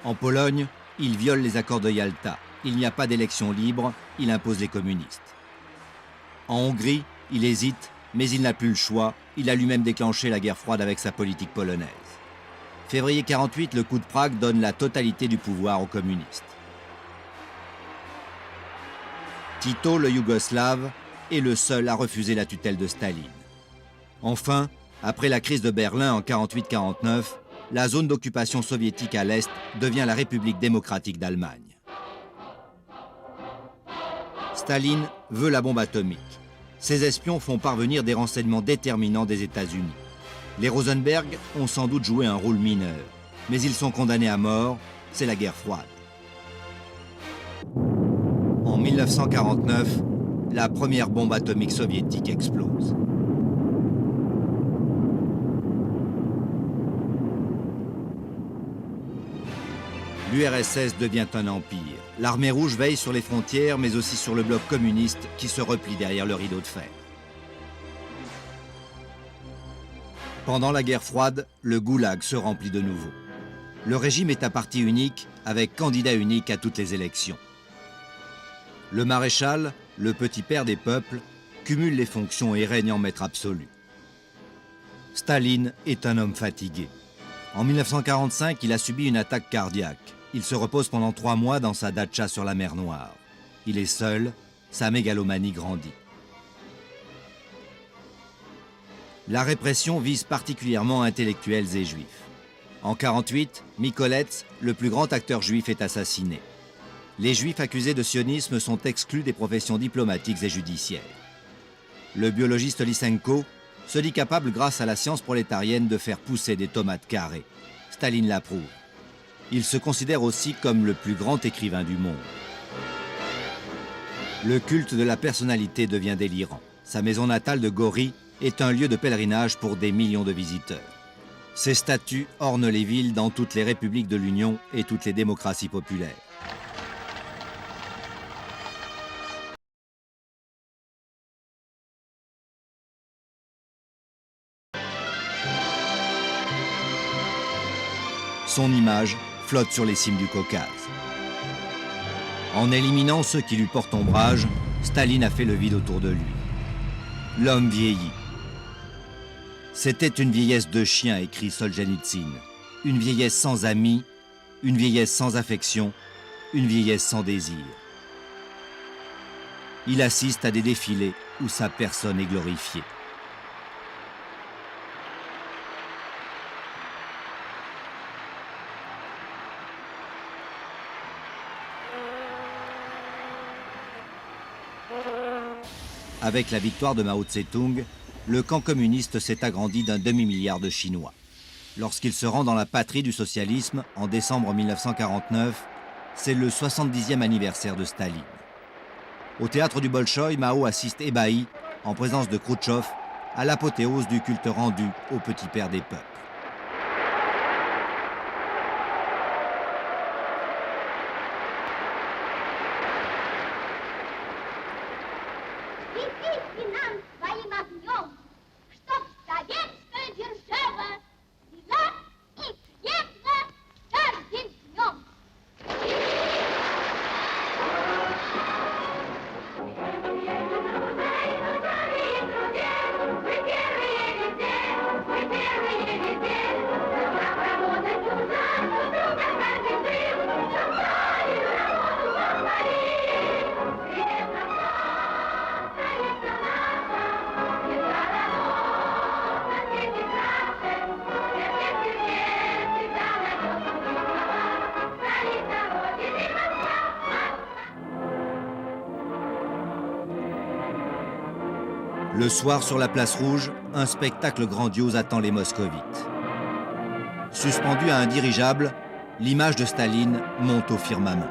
Q: En Pologne, il viole les accords de Yalta. Il n'y a pas d'élection libre, il impose les communistes. En Hongrie, il hésite, mais il n'a plus le choix. Il a lui-même déclenché la guerre froide avec sa politique polonaise. Février 48, le coup de Prague donne la totalité du pouvoir aux communistes. Tito, le Yougoslave, est le seul à refuser la tutelle de Staline. Enfin, après la crise de Berlin en 48-49, la zone d'occupation soviétique à l'Est devient la République démocratique d'Allemagne. Staline veut la bombe atomique. Ses espions font parvenir des renseignements déterminants des États-Unis. Les Rosenberg ont sans doute joué un rôle mineur, mais ils sont condamnés à mort, c'est la guerre froide. En 1949, la première bombe atomique soviétique explose. L'URSS devient un empire. L'armée rouge veille sur les frontières, mais aussi sur le bloc communiste qui se replie derrière le rideau de fer. Pendant la guerre froide, le goulag se remplit de nouveau. Le régime est à parti unique, avec candidat unique à toutes les élections. Le maréchal, le petit père des peuples, cumule les fonctions et règne en maître absolu. Staline est un homme fatigué. En 1945, il a subi une attaque cardiaque. Il se repose pendant 3 mois dans sa datcha sur la mer Noire. Il est seul, sa mégalomanie grandit. La répression vise particulièrement intellectuels et juifs. En 1948, Mykolaiz, le plus grand acteur juif, est assassiné. Les juifs accusés de sionisme sont exclus des professions diplomatiques et judiciaires. Le biologiste Lysenko se dit capable, grâce à la science prolétarienne, de faire pousser des tomates carrées. Staline l'approuve. Il se considère aussi comme le plus grand écrivain du monde. Le culte de la personnalité devient délirant. Sa maison natale de Gori est un lieu de pèlerinage pour des millions de visiteurs. Ses statues ornent les villes dans toutes les républiques de l'Union et toutes les démocraties populaires. Son image flotte sur les cimes du Caucase. En éliminant ceux qui lui portent ombrage, Staline a fait le vide autour de lui. L'homme vieillit. C'était une vieillesse de chien, écrit Solzhenitsyn. Une vieillesse sans amis, une vieillesse sans affection, une vieillesse sans désir. Il assiste à des défilés où sa personne est glorifiée. Avec la victoire de Mao Tse-tung, le camp communiste s'est agrandi d'un demi-milliard de Chinois. Lorsqu'il se rend dans la patrie du socialisme en décembre 1949, c'est le 70e anniversaire de Staline. Au théâtre du Bolchoï, Mao assiste ébahi, en présence de Khrouchtchev, à l'apothéose du culte rendu au petit père des peuples.
L: We're
Q: Le soir, sur la place rouge, un spectacle grandiose attend les moscovites. Suspendu à un dirigeable, l'image de Staline monte au firmament.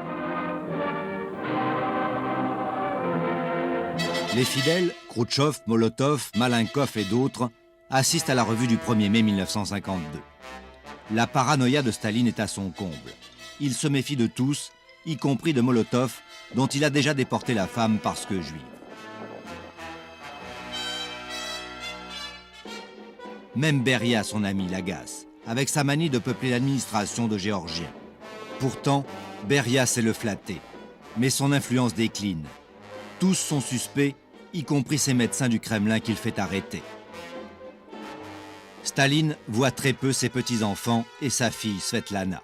Q: Les fidèles, Khrouchtchev, Molotov, Malenkov et d'autres, assistent à la revue du 1er mai 1952. La paranoïa de Staline est à son comble. Il se méfie de tous, y compris de Molotov, dont il a déjà déporté la femme parce que juive. Même Beria, son ami, l'agace, avec sa manie de peupler l'administration de Géorgiens. Pourtant, Beria sait le flatter, mais son influence décline. Tous sont suspects, y compris ses médecins du Kremlin qu'il fait arrêter. Staline voit très peu ses petits-enfants et sa fille Svetlana.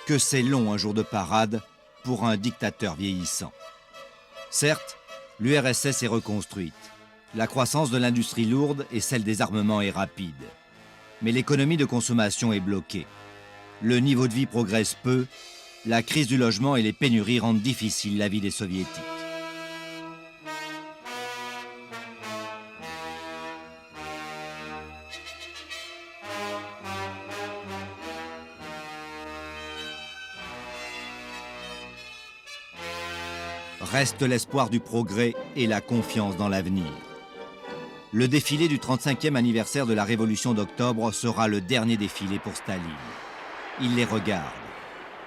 Q: Que c'est long un jour de parade pour un dictateur vieillissant. Certes, l'URSS est reconstruite. La croissance de l'industrie lourde et celle des armements est rapide. Mais l'économie de consommation est bloquée. Le niveau de vie progresse peu, la crise du logement et les pénuries rendent difficile la vie des soviétiques. Reste l'espoir du progrès et la confiance dans l'avenir. Le défilé du 35e anniversaire de la Révolution d'octobre sera le dernier défilé pour Staline. Il les regarde.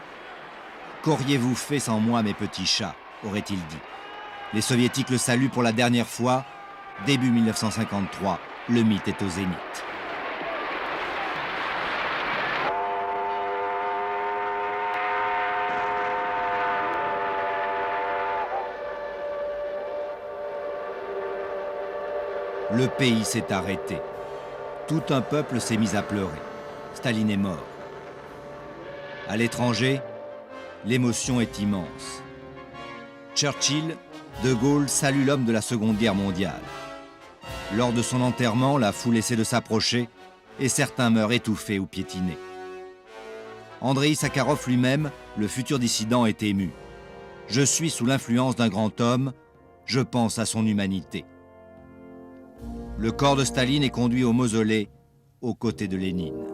Q: « Qu'auriez-vous fait sans moi, mes petits chats ?» aurait-il dit. Les soviétiques le saluent pour la dernière fois. Début 1953, le mythe est au zénith. Le pays s'est arrêté. Tout un peuple s'est mis à pleurer. Staline est mort. À l'étranger, l'émotion est immense. Churchill, De Gaulle salue l'homme de la Seconde Guerre mondiale. Lors de son enterrement, la foule essaie de s'approcher et certains meurent étouffés ou piétinés. Andreï Sakharov lui-même, le futur dissident, est ému. « Je suis sous l'influence d'un grand homme, je pense à son humanité. » Le corps de Staline est conduit au mausolée, aux côtés de Lénine.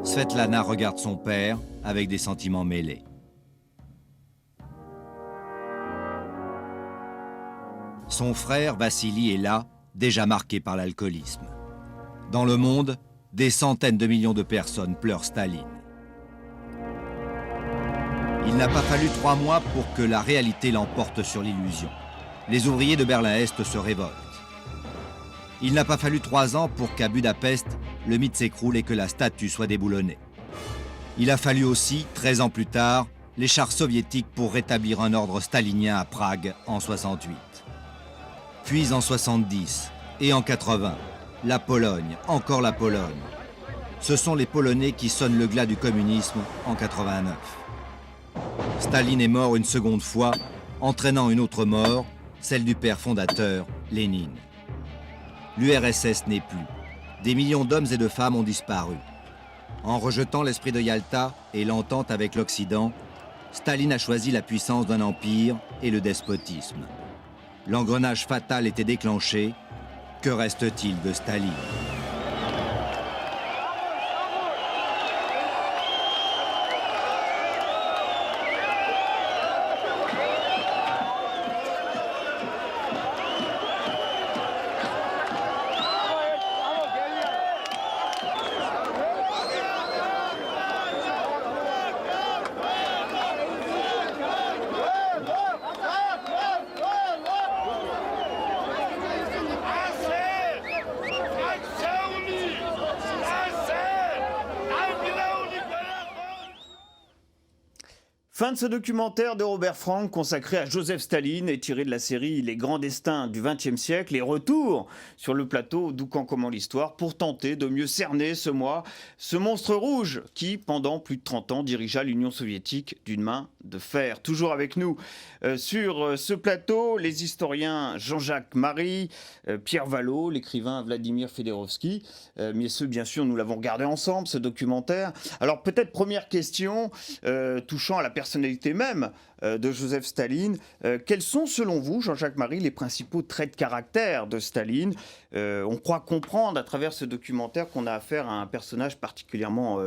Q: Svetlana regarde son père avec des sentiments mêlés. Son frère, Vassili, est là, déjà marqué par l'alcoolisme. Dans le monde, des centaines de millions de personnes pleurent Staline. Il n'a pas fallu 3 mois pour que la réalité l'emporte sur l'illusion. Les ouvriers de Berlin-Est se révoltent. Il n'a pas fallu 3 ans pour qu'à Budapest, le mythe s'écroule et que la statue soit déboulonnée. Il a fallu aussi, 13 ans plus tard, les chars soviétiques pour rétablir un ordre stalinien à Prague en 68. Puis en 70 et en 80, la Pologne, encore la Pologne. Ce sont les Polonais qui sonnent le glas du communisme en 89. Staline est mort une seconde fois, entraînant une autre mort, celle du père fondateur, Lénine. L'URSS n'est plus. Des millions d'hommes et de femmes ont disparu. En rejetant l'esprit de Yalta et l'entente avec l'Occident, Staline a choisi la puissance d'un empire et le despotisme. L'engrenage fatal était déclenché. Que reste-t-il de Staline ?
F: Fin de ce documentaire de Robert Frank consacré à Joseph Staline et tiré de la série Les grands destins du XXe siècle et retour sur le plateau d'Oucan comment l'histoire pour tenter de mieux cerner ce monstre rouge qui, pendant plus de 30 ans, dirigea l'Union soviétique d'une main de fer. Toujours avec nous sur ce plateau, les historiens Jean-Jacques Marie, Pierre Vallot, l'écrivain Vladimir Fedorovski. Mais ce, bien sûr, nous l'avons regardé ensemble, ce documentaire. Alors peut-être première question touchant à la personnalité personnalité même de Joseph Staline. Quels sont, selon vous, Jean-Jacques Marie, les principaux traits de caractère de Staline ? On croit comprendre à travers ce documentaire qu'on a affaire à un personnage particulièrement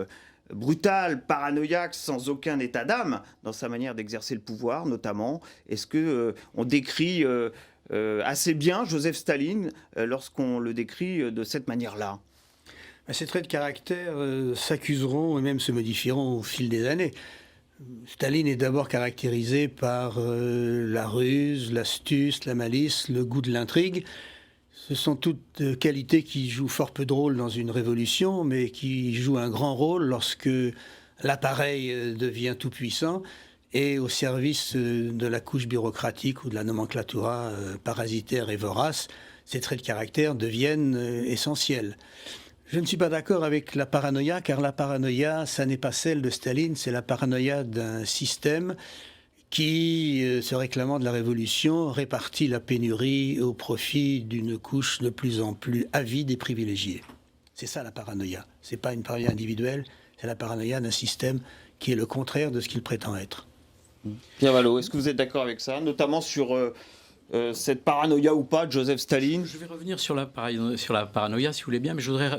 F: brutal, paranoïaque, sans aucun état d'âme dans sa manière d'exercer le pouvoir, notamment. Est-ce qu'on décrit assez bien Joseph Staline lorsqu'on le décrit de cette manière-là ?
N: Ces traits de caractère s'accuseront et même se modifieront au fil des années. Staline est d'abord caractérisé par la ruse, l'astuce, la malice, le goût de l'intrigue. Ce sont toutes qualités qui jouent fort peu de rôle dans une révolution, mais qui jouent un grand rôle lorsque l'appareil devient tout-puissant et au service de la couche bureaucratique ou de la nomenclatura parasitaire et vorace. Ces traits de caractère deviennent essentiels. Je ne suis pas d'accord avec la paranoïa, car la paranoïa, ça n'est pas celle de Staline, c'est la paranoïa d'un système qui, se réclamant de la révolution, répartit la pénurie au profit d'une couche de plus en plus avide et privilégiée. C'est ça la paranoïa. Ce n'est pas une paranoïa individuelle, c'est la paranoïa d'un système qui est le contraire de ce qu'il prétend être.
F: Pierre Vallot, est-ce que vous êtes d'accord avec ça, notamment sur cette paranoïa ou pas de Joseph Staline ?
G: Je vais revenir sur la paranoïa, si vous voulez bien, mais je voudrais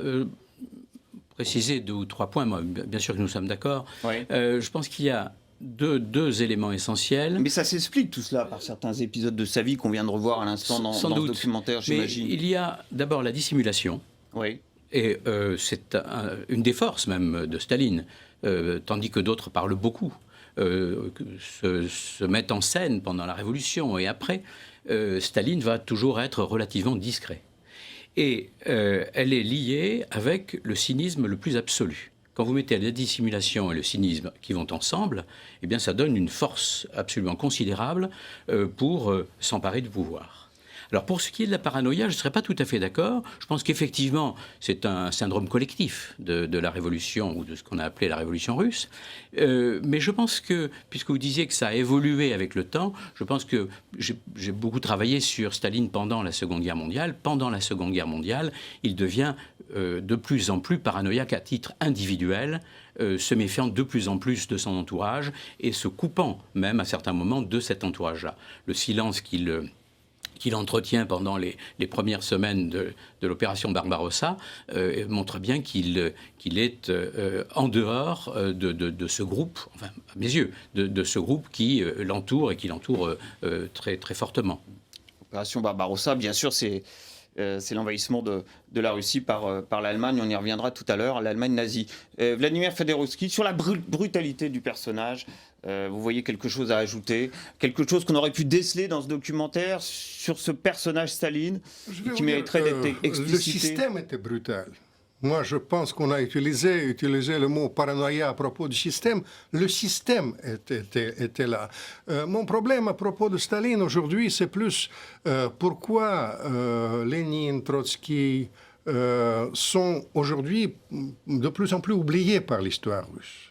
G: préciser 2 ou 3 points. Moi, bien sûr que nous sommes d'accord. Oui. Je pense qu'il y a deux éléments essentiels.
F: Mais ça s'explique tout cela par certains épisodes de sa vie qu'on vient de revoir à l'instant dans ce documentaire, j'imagine.
G: Il y a d'abord la dissimulation.
F: Oui.
G: Et c'est une des forces même de Staline, tandis que d'autres parlent beaucoup. Se mettent en scène pendant la Révolution et après, Staline va toujours être relativement discret. Et elle est liée avec le cynisme le plus absolu. Quand vous mettez la dissimulation et le cynisme qui vont ensemble, eh bien ça donne une force absolument considérable pour s'emparer du pouvoir. Alors pour ce qui est de la paranoïa, je ne serais pas tout à fait d'accord. Je pense qu'effectivement, c'est un syndrome collectif de la révolution ou de ce qu'on a appelé la révolution russe. Mais je pense que, puisque vous disiez que ça a évolué avec le temps, je pense que j'ai beaucoup travaillé sur Staline pendant la Seconde Guerre mondiale. Pendant la Seconde Guerre mondiale, il devient de plus en plus paranoïaque à titre individuel, se méfiant de plus en plus de son entourage et se coupant même à certains moments de cet entourage-là. Le silence qu'il entretient pendant les premières semaines de l'opération Barbarossa montre bien qu'il est en dehors de ce groupe, enfin à mes yeux, de ce groupe qui l'entoure et qui l'entoure très, très fortement.
F: L'opération Barbarossa, bien sûr, c'est l'envahissement de la Russie par l'Allemagne, on y reviendra tout à l'heure, l'Allemagne nazie. Vladimir Fedorovski, sur la brutalité du personnage, vous voyez quelque chose à ajouter, quelque chose qu'on aurait pu déceler dans ce documentaire sur ce personnage Staline qui mériterait d'être explicité.
O: Le système était brutal. Moi, je pense qu'on a utilisé le mot paranoïa à propos du système. Le système était là. Mon problème à propos de Staline aujourd'hui, c'est plus pourquoi Lénine, Trotsky sont aujourd'hui de plus en plus oubliés par l'histoire russe.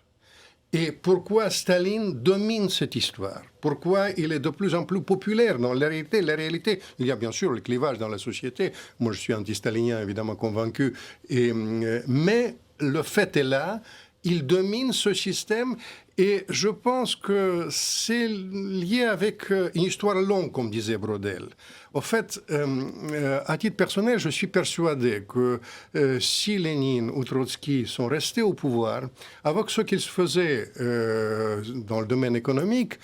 O: Et pourquoi Staline domine cette histoire? Pourquoi il est de plus en plus populaire dans la réalité, il y a bien sûr le clivage dans la société. Moi, je suis anti-stalinien, évidemment convaincu. Mais le fait est là, il domine ce système et je pense que c'est lié avec une histoire longue, comme disait Brodel. Au fait, à titre personnel, je suis persuadé que si Lénine ou Trotsky sont restés au pouvoir, avec ce qu'ils faisaient dans le domaine économique,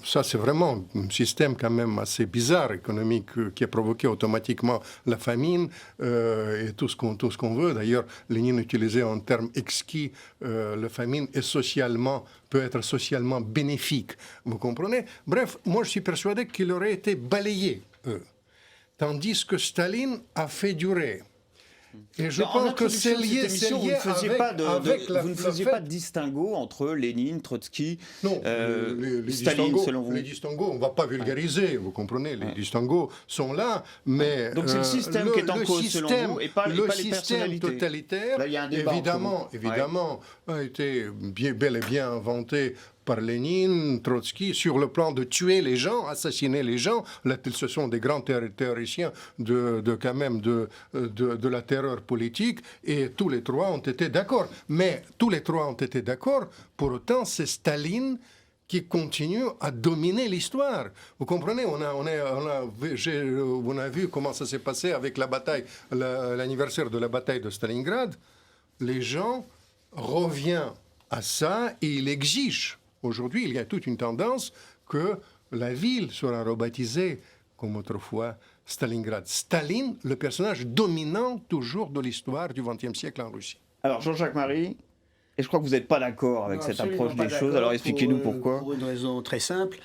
O: ça, c'est vraiment un système quand même assez bizarre économique qui a provoqué automatiquement la famine et tout ce qu'on veut. D'ailleurs, Lénine utilisait un terme exquis, la famine peut être socialement bénéfique. Vous comprenez? Bref, moi je suis persuadé qu'il aurait été balayé, tandis que Staline a fait durer. Et je pense que c'est lié
F: vous ne faisiez pas de distinguo entre Lénine, Trotsky, Staline, selon vous.
O: Les distinguos, on ne va pas vulgariser, vous comprenez, les distinguos sont là, mais...
F: Donc c'est le système qui est en cause, selon vous, et pas les personnalités.
O: Le système totalitaire,
F: là, il y a un débat
O: évidemment, a été bel et bien inventé par Lénine, Trotsky, sur le plan de tuer les gens, assassiner les gens. Là, ce sont des grands théoriciens de la terreur politique, et tous les trois ont été d'accord. Mais tous les trois ont été d'accord, pour autant, c'est Staline qui continue à dominer l'histoire. Vous comprenez, on a vu comment ça s'est passé avec la bataille, l'anniversaire de la bataille de Stalingrad. Les gens reviennent à ça et ils exigent. Aujourd'hui, il y a toute une tendance que la ville sera rebaptisée comme autrefois Stalingrad. Staline, le personnage dominant toujours de l'histoire du XXe siècle en Russie.
F: Alors, Jean-Jacques Marie, et je crois que vous n'êtes pas d'accord avec cette approche des choses, alors expliquez-nous pourquoi.
N: Pour une raison très simple.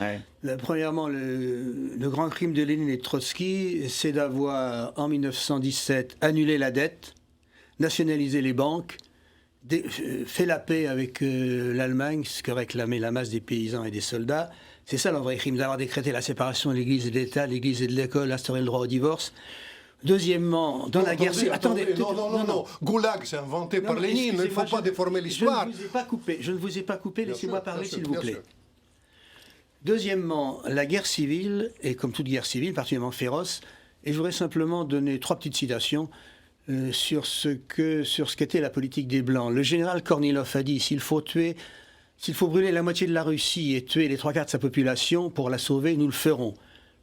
N: Premièrement, le grand crime de Lénine et de Trotsky, c'est d'avoir, en 1917, annulé la dette, nationalisé les banques, fait la paix avec l'Allemagne, ce que réclamait la masse des paysans et des soldats. C'est ça le vrai crime, d'avoir décrété la séparation de l'Église et de l'État, l'Église et de l'école, instauré le droit au divorce. Deuxièmement, dans la guerre...
O: Non, Goulag, c'est inventé par Lénine, il ne faut pas déformer l'histoire.
N: Je ne vous ai pas coupé, laissez-moi parler s'il vous plaît. Deuxièmement, la guerre civile, et comme toute guerre civile, particulièrement féroce, et je voudrais simplement donner 3 petites citations sur ce qu'était la politique des Blancs. Le général Kornilov a dit, s'il faut brûler la moitié de la Russie et tuer les 3/4 de sa population pour la sauver, nous le ferons.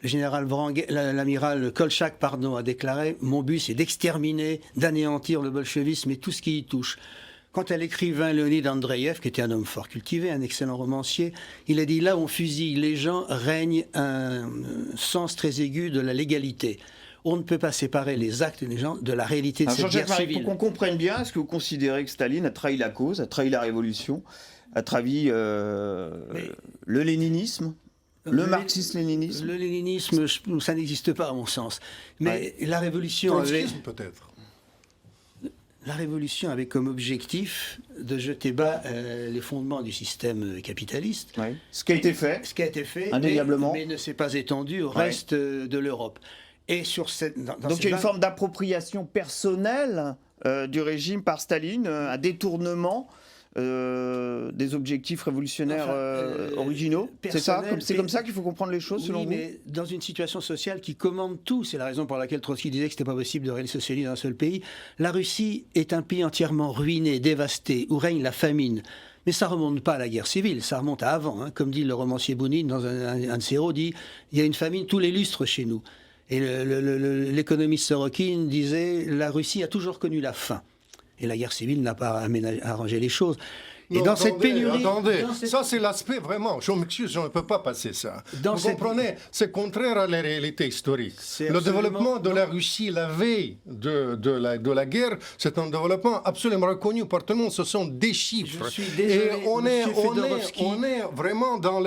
N: Le général l'amiral Kolchak, a déclaré « Mon but, c'est d'exterminer, d'anéantir le bolchevisme et tout ce qui y touche ». Quant à l'écrivain Leonid Andreïev, qui était un homme fort cultivé, un excellent romancier, il a dit « Là où on fusille les gens, règne un sens très aigu de la légalité ». On ne peut pas séparer les actes des gens de la réalité de cette guerre civile.
F: Pour qu'on comprenne bien, est-ce que vous considérez que Staline a trahi la cause, a trahi la révolution, a trahi le léninisme ? Le marxisme-léninisme.
N: Le léninisme, ça n'existe pas à mon sens. Mais la révolution avait...
O: peut-être.
N: La révolution avait comme objectif de jeter bas les fondements du système capitaliste.
F: Ce qui a été fait.
N: Ce qui a été fait,
F: indéniablement.
N: Mais ne s'est pas étendu au reste de l'Europe. Et sur cette...
F: Donc il y a une forme d'appropriation personnelle du régime par Staline, un détournement des objectifs révolutionnaires originaux. C'est comme ça qu'il faut comprendre les choses, selon vous ?
N: Oui, mais dans une situation sociale qui commande tout, c'est la raison pour laquelle Trotsky disait que ce n'était pas possible de réaliser le socialisme dans un seul pays. La Russie est un pays entièrement ruiné, dévasté, où règne la famine. Mais ça ne remonte pas à la guerre civile, ça remonte à avant. Comme dit le romancier Bounine dans un de ses héros, dit « Il y a une famine tous les lustres chez nous ». Et l'économiste Sorokin disait « La Russie a toujours connu la faim ». Et la guerre civile n'a pas arrangé les choses. Et
O: non,
N: dans cette pénurie...
O: Ça c'est l'aspect vraiment, je m'excuse, je ne peux pas passer ça. Vous comprenez, c'est contraire à la réalité historique. Le développement de la Russie la veille de la guerre, c'est un développement absolument reconnu par tout le monde, ce sont des chiffres.
N: Je suis désolé,
O: et on est vraiment dans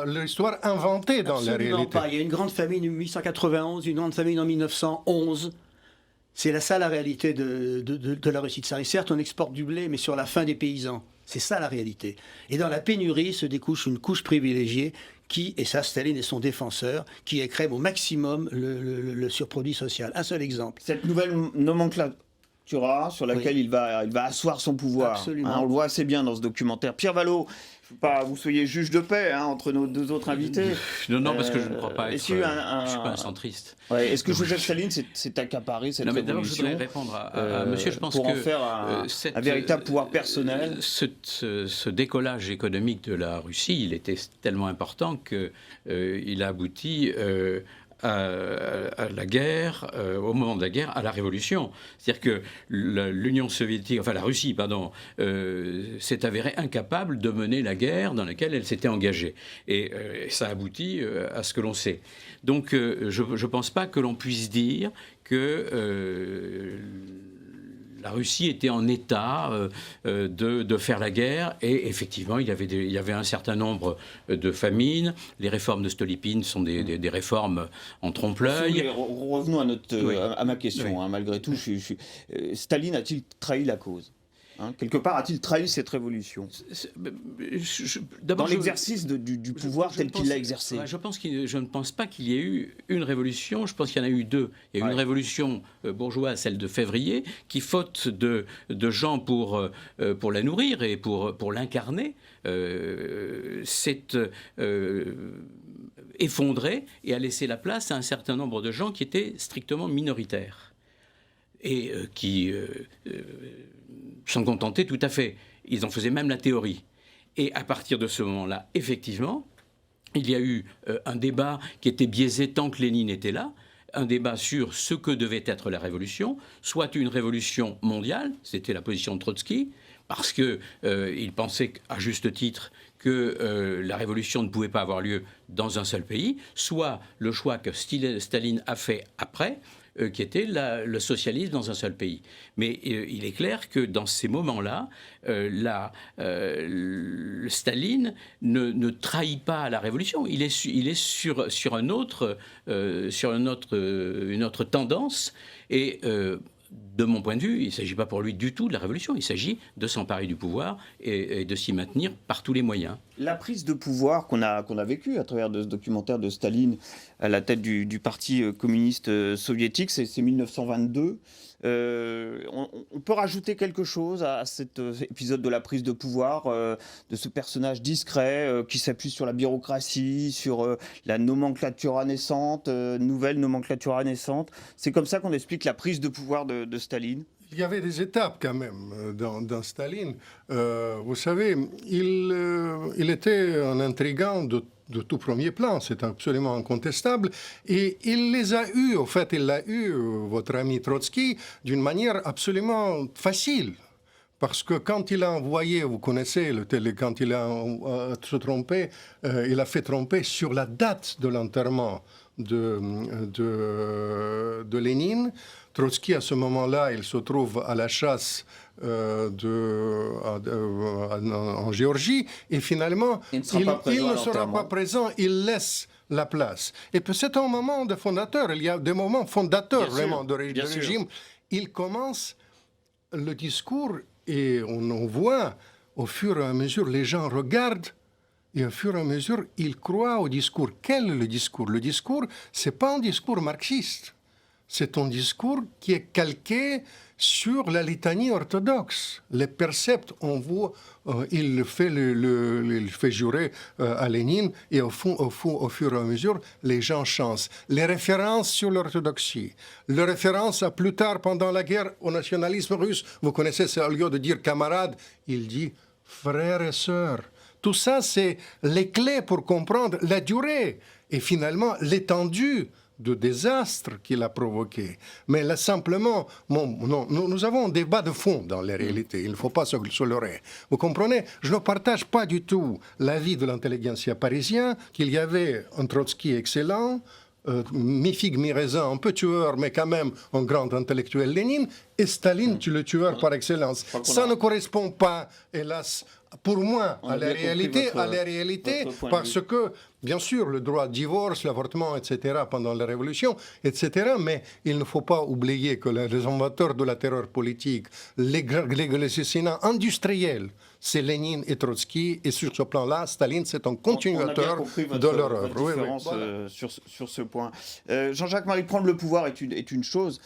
O: l'histoire inventée dans la réalité.
N: Absolument pas. Il y a une grande famine en 1891, une grande famine en 1911. C'est ça la réalité de la Russie tsariste. Certes, on exporte du blé, mais sur la faim des paysans. C'est ça la réalité. Et dans la pénurie se découche une couche privilégiée qui, et ça Staline est son défenseur, qui écrème au maximum le surproduit social. Un seul exemple.
F: Cette nouvelle nomenclature sur laquelle il va asseoir son pouvoir.
N: Absolument.
F: On le voit assez bien dans ce documentaire. Pierre Vallot, je ne veux pas que vous soyez juge de paix entre nos 2 autres invités.
G: Non, parce que je ne crois pas être... je ne suis pas un centriste.
F: Est-ce que Joseph Staline s'est accaparé cette révolution?
G: D'abord, je voudrais répondre à monsieur. Je pense
F: pour en faire un véritable pouvoir personnel.
G: Ce décollage économique de la Russie, il était tellement important qu'il a abouti... à la guerre, au moment de la guerre, à la révolution. C'est-à-dire que l'Union soviétique, enfin la Russie, pardon, s'est avérée incapable de mener la guerre dans laquelle elle s'était engagée. Et ça aboutit à ce que l'on sait. Donc je ne pense pas que l'on puisse dire que la Russie était en état de faire la guerre, et effectivement il y avait un certain nombre de famines. Les réformes de Stolypine sont des réformes en trompe-l'œil.
F: Revenons à ma question, malgré tout. Staline a-t-il trahi la cause ? Quelque part, a-t-il trahi cette révolution dans l'exercice du pouvoir tel qu'il l'a exercé?
G: Je ne pense pas qu'il y ait eu une révolution, je pense qu'il y en a eu 2. Il y a eu une révolution bourgeoise, celle de février, qui, faute de gens pour la nourrir et pour l'incarner, s'est effondrée et a laissé la place à un certain nombre de gens qui étaient strictement minoritaires et qui... s'en contentaient tout à fait. Ils en faisaient même la théorie. Et à partir de ce moment-là, effectivement, il y a eu un débat qui était biaisé tant que Lénine était là, un débat sur ce que devait être la révolution, soit une révolution mondiale, c'était la position de Trotsky, parce qu'il pensait à juste titre que la révolution ne pouvait pas avoir lieu dans un seul pays, soit le choix que Staline a fait après, qui était le socialisme dans un seul pays. Mais il est clair que dans ces moments-là, Staline ne trahit pas la révolution. Il est sur une autre tendance. Et de mon point de vue, il ne s'agit pas pour lui du tout de la révolution. Il s'agit de s'emparer du pouvoir et de s'y maintenir par tous les moyens.
F: La prise de pouvoir qu'on a vécue à travers de ce documentaire de Staline à la tête du Parti communiste soviétique, c'est 1922. On peut rajouter quelque chose à cet épisode de la prise de pouvoir, de ce personnage discret qui s'appuie sur la bureaucratie, sur la nomenclature naissante, nouvelle nomenclature naissante. C'est comme ça qu'on explique la prise de pouvoir de Staline.
O: Il y avait des étapes quand même dans Staline. Vous savez, il était un intrigant de tout premier plan, c'est absolument incontestable. Et il les a eus, en fait, il l'a eu, votre ami Trotsky, d'une manière absolument facile. Parce que quand il a envoyé, vous connaissez, quand il a se trompé, il a fait tromper sur la date de l'enterrement de Lénine. Trotsky, à ce moment-là, il se trouve à la chasse en Géorgie, et finalement, il ne sera pas présent, il laisse la place. Et puis c'est un moment de fondateur, il y a des moments fondateurs vraiment de régime. Il commence le discours, et on voit, au fur et à mesure, les gens regardent, et au fur et à mesure, ils croient au discours. Quel est le discours? Le discours, ce n'est pas un discours marxiste. C'est un discours qui est calqué sur la litanie orthodoxe. Les perceptes, on voit, il fait jurer à Lénine, et au fur et à mesure, les gens chantent. Les références sur l'orthodoxie, les références à plus tard, pendant la guerre, au nationalisme russe. Vous connaissez, c'est au lieu de dire camarades, il dit frères et sœurs. Tout ça, c'est les clés pour comprendre la durée et finalement l'étendue de désastre qu'il a provoqué. Mais là, simplement, nous avons un débat de fond dans la réalité. Il ne faut pas se leurrer. Vous comprenez? Je ne partage pas du tout l'avis de l'intelligentsia parisien qu'il y avait un Trotsky excellent, mi-figue, mi-raisin, un peu tueur, mais quand même un grand intellectuel Lénine, et Staline, le tueur par excellence. Ça ne correspond pas, hélas, pour moi, à la réalité, parce que, bien sûr, le droit de divorce, l'avortement, etc., pendant la Révolution, etc., mais il ne faut pas oublier que les inventeurs de la terreur politique, les assassinats industriels, c'est Lénine et Trotsky, et sur ce plan-là, Staline, c'est un continuateur de leur œuvre.
F: Voilà. Sur ce point. Jean-Jacques Marie, prendre le pouvoir est une chose,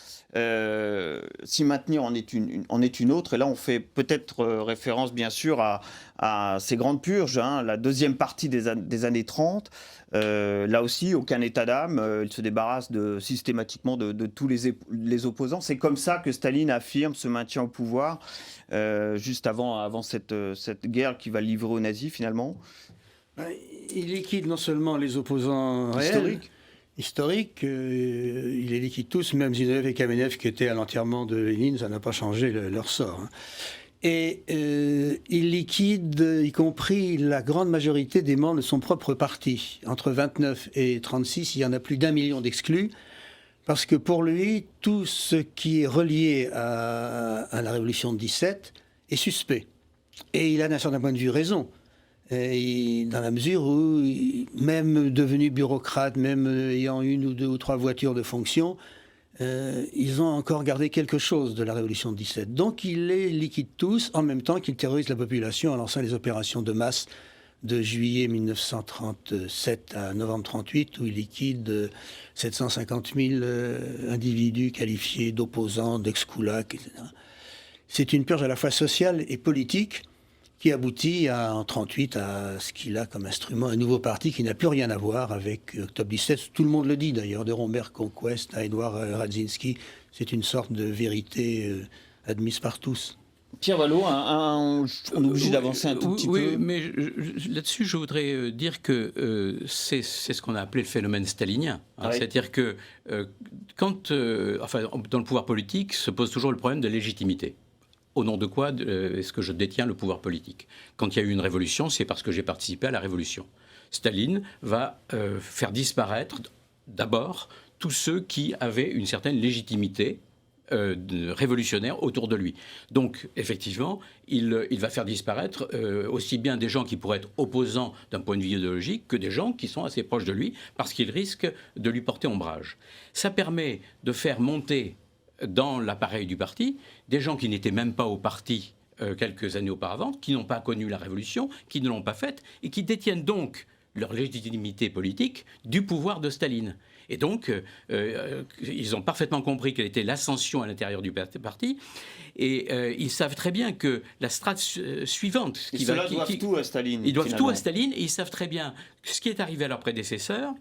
F: s'y maintenir en est une autre, et là on fait peut-être référence bien sûr à ces grandes purges, la deuxième partie des années 30. Là aussi, aucun état d'âme, il se débarrasse systématiquement de tous les opposants. C'est comme ça que Staline affirme ce maintien au pouvoir, juste avant cette guerre qui va livrer aux nazis finalement.
N: Il liquide non seulement les opposants historiques, il les liquide tous, même Zinoviev et Kamenev qui étaient à l'enterrement de Lénine, ça n'a pas changé leur sort. Et il liquide, y compris la grande majorité des membres de son propre parti. Entre 29 et 36, il y en a plus d'1 million d'exclus, parce que pour lui, tout ce qui est relié à la révolution de 17 est suspect. Et il a d'un certain point de vue raison. Et dans la mesure où, même devenu bureaucrate, même ayant 1 ou 2 ou 3 voitures de fonction, ils ont encore gardé quelque chose de la révolution de 17. Donc il les liquide tous, en même temps qu'il terrorise la population en lançant les opérations de masse de juillet 1937 à novembre 1938, où il liquide 750 000 individus qualifiés d'opposants, d'ex-koulaks, etc. C'est une purge à la fois sociale et politique qui aboutit en 1938 à ce qu'il a comme instrument un nouveau parti qui n'a plus rien à voir avec Octobre 17. Tout le monde le dit d'ailleurs, de Romberg Conquest à Édouard Radzinski. C'est une sorte de vérité admise par tous.
F: Pierre Vallot, on est obligé d'avancer un tout petit peu.
G: Oui, mais là-dessus, je voudrais dire que c'est ce qu'on a appelé le phénomène stalinien. Hein,
F: Oui.
G: C'est-à-dire que dans le pouvoir politique se pose toujours le problème de légitimité. Au nom de quoi est-ce que je détiens le pouvoir politique? Quand il y a eu une révolution, c'est parce que j'ai participé à la révolution. Staline va faire disparaître d'abord tous ceux qui avaient une certaine légitimité révolutionnaire autour de lui. Donc, effectivement, il va faire disparaître aussi bien des gens qui pourraient être opposants d'un point de vue idéologique que des gens qui sont assez proches de lui parce qu'ils risquent de lui porter ombrage. Ça permet de faire monter dans l'appareil du parti des gens qui n'étaient même pas au parti quelques années auparavant, qui n'ont pas connu la révolution, qui ne l'ont pas faite et qui détiennent donc leur légitimité politique du pouvoir de Staline. Et donc, ils ont parfaitement compris quelle était l'ascension à l'intérieur du parti. Et ils savent très bien que la strate suivante...
F: Ils doivent tout à Staline.
G: Ils doivent tout à Staline et ils savent très bien ce qui est arrivé à leurs prédécesseurs.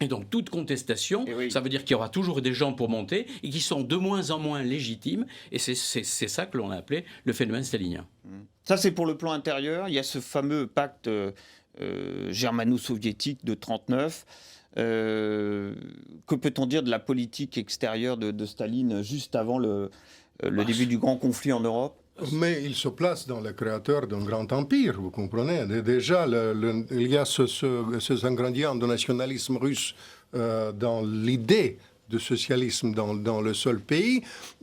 G: Et donc, toute contestation, ça veut dire qu'il y aura toujours des gens pour monter et qui sont de moins en moins légitimes. Et c'est ça que l'on a appelé le phénomène stalinien.
F: Ça, c'est pour le plan intérieur. Il y a ce fameux pacte germano-soviétique de 1939. Que peut-on dire de la politique extérieure de Staline juste avant le début du grand conflit en Europe?
O: Mais il se place dans le créateur d'un grand empire, vous comprenez. Déjà, il y a ces ingrédients de nationalisme russe dans l'idée de socialisme dans le seul pays.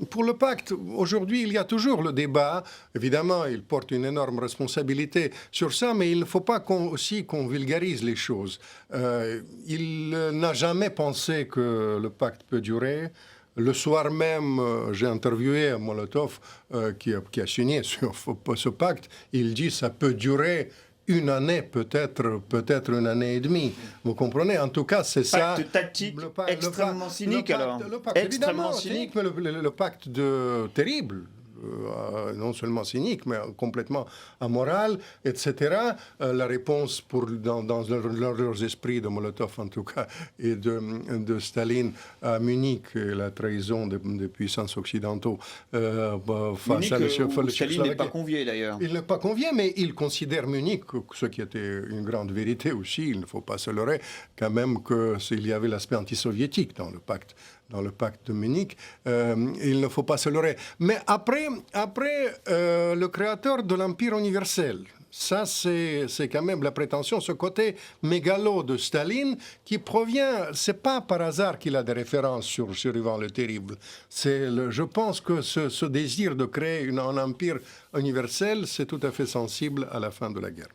O: Pour le pacte, aujourd'hui, il y a toujours le débat. Évidemment, il porte une énorme responsabilité sur ça, mais il ne faut pas aussi qu'on vulgarise les choses. Il n'a jamais pensé que le pacte peut durer. Le soir même, j'ai interviewé Molotov qui a signé sur ce pacte. Il dit que ça peut durer une année, peut-être une année et demie. Vous comprenez? En tout cas, c'est ça.
F: Pacte tactique extrêmement cynique, alors.
O: Le pacte, extrêmement cynique, mais le pacte terrible. Non seulement cynique, mais complètement amoral, etc. La réponse dans leurs esprits de Molotov, en tout cas, et de Staline à Munich, la trahison des puissances occidentaux
F: face à Staline n'est pas convié, d'ailleurs.
O: Il n'est pas convié, mais il considère Munich, ce qui était une grande vérité aussi, il ne faut pas se leurrer, quand même qu'il y avait l'aspect anti-soviétique dans le pacte de Munich, il ne faut pas se leurrer. Mais après le créateur de l'Empire universel, ça c'est quand même la prétention, ce côté mégalo de Staline qui provient, c'est pas par hasard qu'il a des références sur Ivan le Terrible. Je pense que ce désir de créer un empire universel, c'est tout à fait sensible à la fin de la guerre.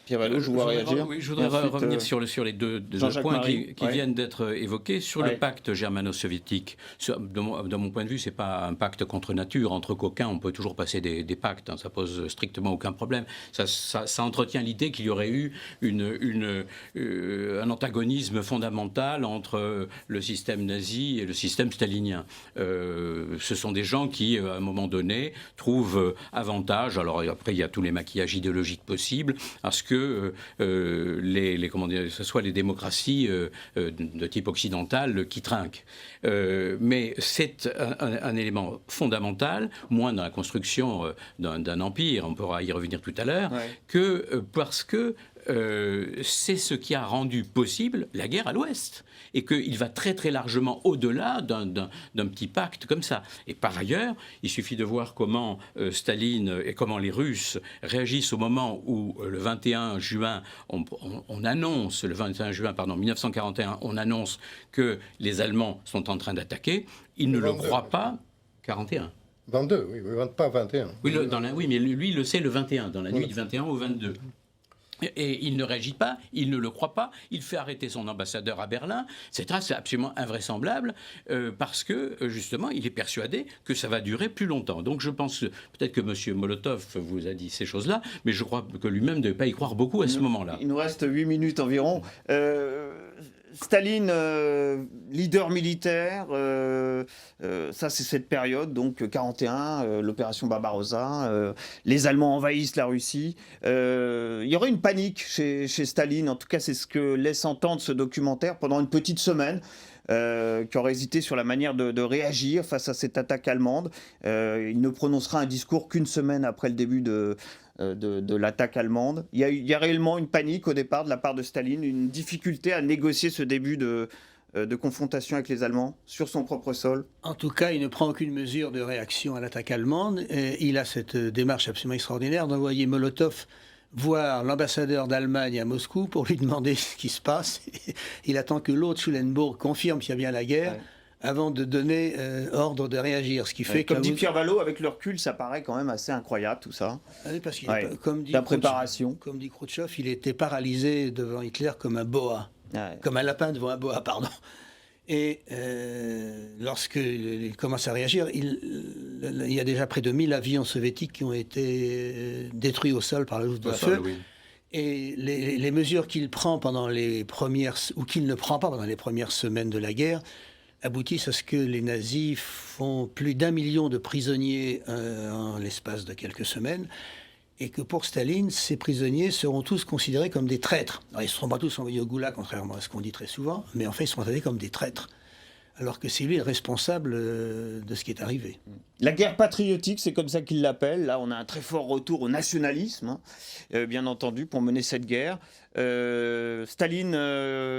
F: Pierre Vallot, je voudrais réagir.
G: Oui, je voudrais revenir sur les deux points qui viennent d'être évoqués. Sur le pacte germano-soviétique, de mon point de vue, ce n'est pas un pacte contre nature. Entre coquins, on peut toujours passer des pactes. Hein, ça pose strictement aucun problème. Ça entretient l'idée qu'il y aurait eu un antagonisme fondamental entre le système nazi et le système stalinien. Ce sont des gens qui, à un moment donné, trouvent avantage. Alors après, il y a tous les maquillages idéologiques possibles à ce que ce soit les démocraties de type occidental qui trinquent. Mais c'est un élément fondamental, moins dans la construction d'un empire, on pourra y revenir tout à l'heure, parce que c'est ce qui a rendu possible la guerre à l'Ouest et qu'il va très très largement au-delà d'un petit pacte comme ça. Et par ailleurs, il suffit de voir comment Staline et comment les Russes réagissent au moment où le 21 juin, on annonce, le 21 juin, pardon, 1941, on annonce que les Allemands sont en train d'attaquer. Ils ne le croient pas. 41.
O: 22, oui, pas 21.
G: Oui, mais lui, il le sait le 21, dans la nuit du 21 au 22. Et il ne réagit pas, il ne le croit pas, il fait arrêter son ambassadeur à Berlin, etc. C'est absolument invraisemblable parce que, justement, il est persuadé que ça va durer plus longtemps. Donc je pense, peut-être que M. Molotov vous a dit ces choses-là, mais je crois que lui-même ne devait pas y croire beaucoup à ce moment-là.
F: Il nous reste 8 minutes environ. Staline, leader militaire, ça c'est cette période, donc 41, l'opération Barbarossa, les Allemands envahissent la Russie. Il y aurait une panique chez Staline, en tout cas c'est ce que laisse entendre ce documentaire pendant une petite semaine. qui aurait hésité sur la manière de réagir face à cette attaque allemande. Il ne prononcera un discours qu'une semaine après le début de l'attaque allemande. Il y a réellement une panique au départ de la part de Staline, une difficulté à négocier ce début de confrontation avec les Allemands sur son propre sol.
N: En tout cas, il ne prend aucune mesure de réaction à l'attaque allemande. Et il a cette démarche absolument extraordinaire d'envoyer Molotov voir l'ambassadeur d'Allemagne à Moscou pour lui demander ce qui se passe. Il attend que l'autre, Schulenburg, confirme qu'il y a bien la guerre. Ouais. Avant de donner ordre de réagir, ce qui fait
F: comme dit Pierre Vallot, avec le recul, ça paraît quand même assez incroyable tout ça.
N: Oui, parce qu'il
F: la préparation.
N: Comme dit Khrouchtchev, il était paralysé devant Hitler comme un boa, comme un lapin devant un boa, pardon. Et lorsqu'il commence à réagir, il y a déjà près de 1000 avions soviétiques qui ont été détruits au sol par la Luftwaffe. Oui. Et les mesures qu'il prend pendant les premières, ou qu'il ne prend pas pendant les premières semaines de la guerre, aboutissent à ce que les nazis font plus d'1 million de prisonniers en l'espace de quelques semaines, et que pour Staline, ces prisonniers seront tous considérés comme des traîtres. Alors, ils ne seront pas tous envoyés au goulag, contrairement à ce qu'on dit très souvent, mais en fait, ils seront traités comme des traîtres, alors que c'est lui le responsable de ce qui est arrivé.
F: La guerre patriotique, c'est comme ça qu'il l'appelle. Là, on a un très fort retour au nationalisme, bien entendu, pour mener cette guerre. Staline,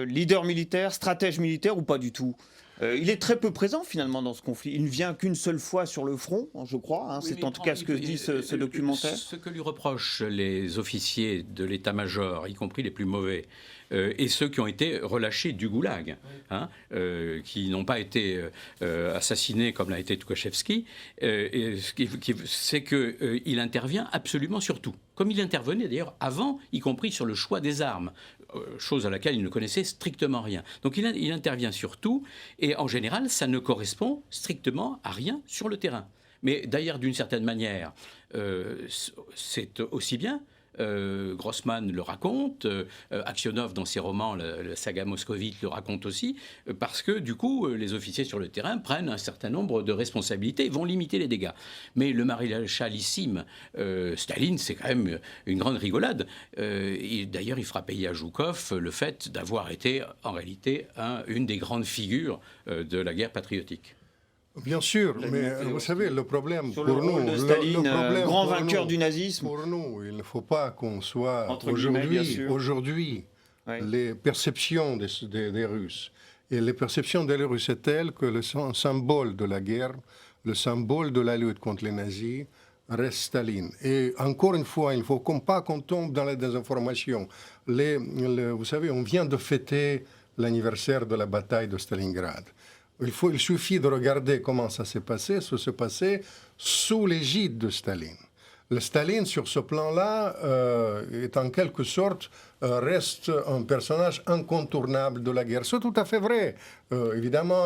F: leader militaire, stratège militaire ou pas du tout? Il est très peu présent finalement dans ce conflit. Il ne vient qu'une seule fois sur le front, je crois. C'est en tout cas ce que dit ce documentaire.
G: Ce que lui reprochent les officiers de l'état-major, y compris les plus mauvais, et ceux qui ont été relâchés du goulag, qui n'ont pas été assassinés comme l'a été Tukhachevski, c'est qu'il intervient absolument sur tout. Comme il intervenait d'ailleurs avant, y compris sur le choix des armes, chose à laquelle il ne connaissait strictement rien. Donc il intervient sur tout, et en général, ça ne correspond strictement à rien sur le terrain. Mais d'ailleurs, d'une certaine manière, c'est aussi bien. Grossman le raconte, Aksionov dans ses romans, la saga moscovite le raconte aussi, parce que du coup les officiers sur le terrain prennent un certain nombre de responsabilités et vont limiter les dégâts. Mais le maréchalissime Staline, c'est quand même une grande rigolade. D'ailleurs, il fera payer à Zhukov le fait d'avoir été en réalité une des grandes figures de la guerre patriotique.
O: Bien sûr, mais vous savez, le problème
F: sur
O: pour nous,
F: de Staline,
O: le problème
F: grand vainqueur du nazisme.
O: Pour nous, il ne faut pas qu'on soit aujourd'hui les perceptions des Russes. Et les perceptions des Russes est telle que le symbole de la guerre, le symbole de la lutte contre les nazis, reste Staline. Et encore une fois, il ne faut pas qu'on tombe dans la désinformation. Vous savez, on vient de fêter l'anniversaire de la bataille de Stalingrad. Il suffit de regarder comment ça s'est passé. Ça s'est passé sous l'égide de Staline. Le Staline, sur ce plan-là, est en quelque sorte, reste un personnage incontournable de la guerre. C'est tout à fait vrai. Évidemment,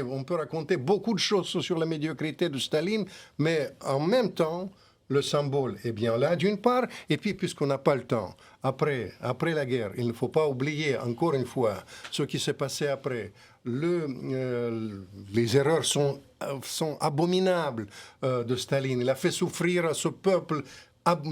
O: on peut raconter beaucoup de choses sur la médiocrité de Staline, mais en même temps, le symbole est bien là, d'une part, et puis, puisqu'on n'a pas le temps, après la guerre, il ne faut pas oublier, encore une fois, ce qui s'est passé après. Les erreurs sont abominables de Staline. Il a fait souffrir à ce peuple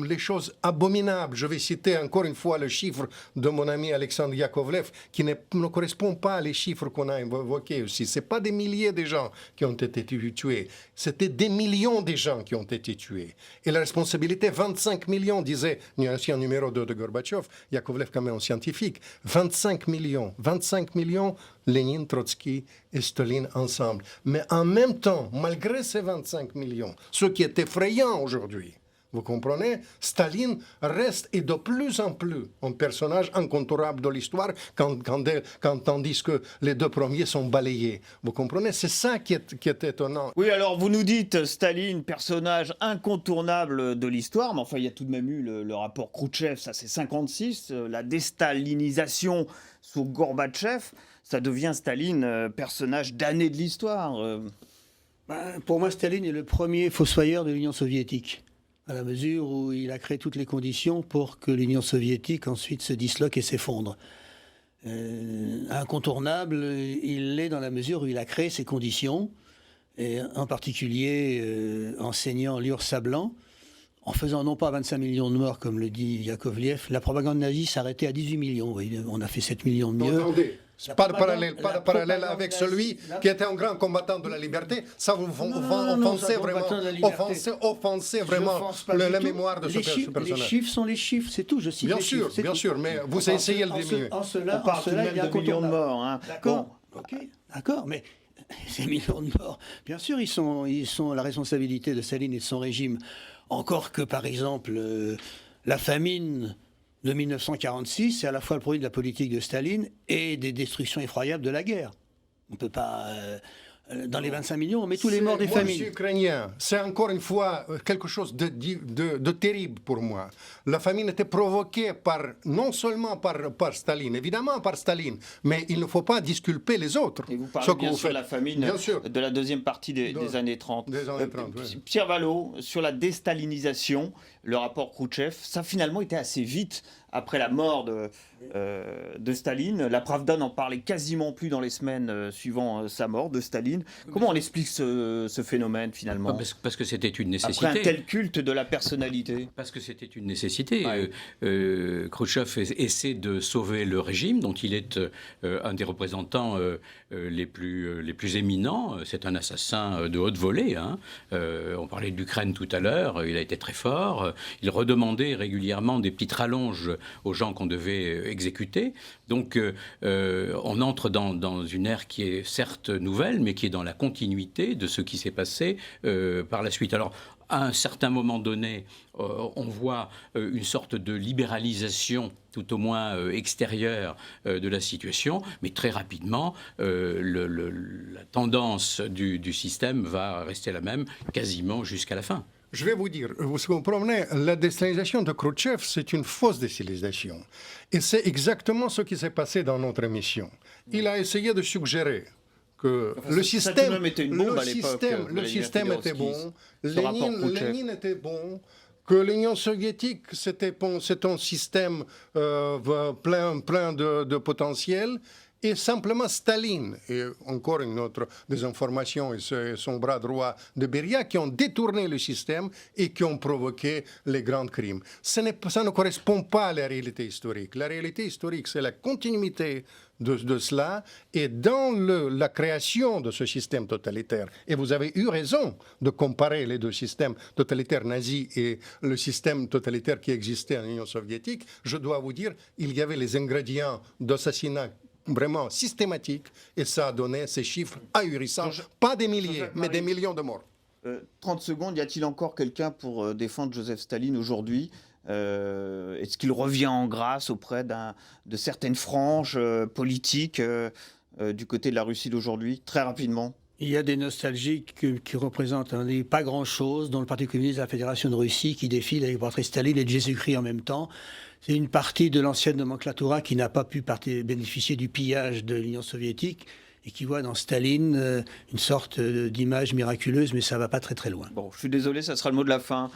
O: les choses abominables. Je vais citer encore une fois le chiffre de mon ami Alexandre Yakovlev, qui ne correspond pas aux chiffres qu'on a évoqués aussi. Ce n'est pas des milliers de gens qui ont été tués, c'était des millions de gens qui ont été tués. Et la responsabilité, 25 millions, disait l'ancien numéro 2 de Gorbatchev, Yakovlev quand même un scientifique, 25 millions, Lénine, Trotsky et Staline ensemble. Mais en même temps, malgré ces 25 millions, ce qui est effrayant aujourd'hui, vous comprenez? Staline reste et de plus en plus un personnage incontournable de l'histoire tandis que les deux premiers sont balayés. Vous comprenez? C'est ça qui est étonnant.
F: Oui, alors vous nous dites Staline, personnage incontournable de l'histoire, mais enfin il y a tout de même eu le rapport Khrouchtchev, ça c'est 56, la déstalinisation sous Gorbatchev, ça devient Staline, personnage d'année de l'histoire.
N: Pour moi, Staline est le premier fossoyeur de l'Union soviétique, à la mesure où il a créé toutes les conditions pour que l'Union soviétique ensuite se disloque et s'effondre. Incontournable, il l'est dans la mesure où il a créé ces conditions, et en particulier enseignant l'URSA blanc, en faisant non pas 25 millions de morts, comme le dit Yakovlev, la propagande nazie s'arrêtait à 18 millions. On a fait 7 millions de mieux.
O: Pas de parallèle avec celui qui était un grand combattant de la liberté. Ça vous offensez vraiment la mémoire de ce personnage.
N: Les chiffres sont les chiffres, c'est tout. Je cite
O: bien sûr, bien sûr, mais vous essayez le diminuer.
F: On parle tout de même de millions de morts. Hein.
N: D'accord, d'accord, mais ces millions de morts, bien sûr, ils sont la responsabilité de Staline et de son régime. Encore que, par exemple, la famine de 1946, c'est à la fois le produit de la politique de Staline et des destructions effroyables de la guerre. On ne peut pas... dans les 25 millions, on met tous les morts des familles.
O: Je suis ukrainien. C'est encore une fois quelque chose de terrible pour moi. La famine était provoquée non seulement par Staline, évidemment par Staline, mais il ne faut pas disculper les autres.
F: Et vous parlez bien sûr de la famine de la deuxième partie des années 30.
O: Oui.
F: Pierre Vallot, sur la déstalinisation, le rapport Khrouchtchev, ça finalement était assez vite après la mort de Staline. La Pravda n'en parlait quasiment plus dans les semaines suivant sa mort de Staline. Comment on explique ce phénomène finalement ?
G: Parce que c'était une nécessité.
F: Après un tel culte de la personnalité.
G: Parce que c'était une nécessité. Ouais. Khrouchtchev essaie de sauver le régime, dont il est un des représentants les plus éminents. C'est un assassin de haute volée. Hein. On parlait de l'Ukraine tout à l'heure. Il a été très fort. Il redemandait régulièrement des petites rallonges aux gens qu'on devait exécuter. Donc on entre dans une ère qui est certes nouvelle, mais qui est dans la continuité de ce qui s'est passé par la suite. Alors, à un certain moment donné, on voit une sorte de libéralisation, tout au moins extérieure, de la situation, mais très rapidement, la tendance du système va rester la même, quasiment jusqu'à la fin.
O: Je vais vous dire, vous comprenez, la déstalinisation de Khrouchtchev, c'est une fausse déstalinisation. Et c'est exactement ce qui s'est passé dans notre émission. Il a essayé de suggérer que le système était bon, Lénine était bon, que l'Union soviétique, c'est un système plein de potentiel, et simplement Staline, et encore une autre désinformation, et son bras droit de Beria, qui ont détourné le système et qui ont provoqué les grands crimes. Ça ne correspond pas à la réalité historique. La réalité historique, c'est la continuité de cela, et dans la création de ce système totalitaire. Et vous avez eu raison de comparer les deux systèmes totalitaires nazis et le système totalitaire qui existait en Union soviétique. Je dois vous dire, il y avait les ingrédients d'assassinat vraiment systématique, et ça a donné ces chiffres ahurissants, pas des milliers, mais des millions de morts.
F: 30 secondes, y a-t-il encore quelqu'un pour défendre Joseph Staline aujourd'hui ? Est-ce qu'il revient en grâce auprès de certaines franges politiques du côté de la Russie d'aujourd'hui ? Très rapidement.
N: Il y a des nostalgiques qui représentent pas grand-chose, dont le Parti communiste de la Fédération de Russie qui défile avec le portrait de Staline et de Jésus-Christ en même temps. C'est une partie de l'ancienne nomenclatura qui n'a pas pu bénéficier du pillage de l'Union soviétique et qui voit dans Staline une sorte d'image miraculeuse, mais ça ne va pas très très loin.
F: Bon, je suis désolé, ça sera le mot de la fin.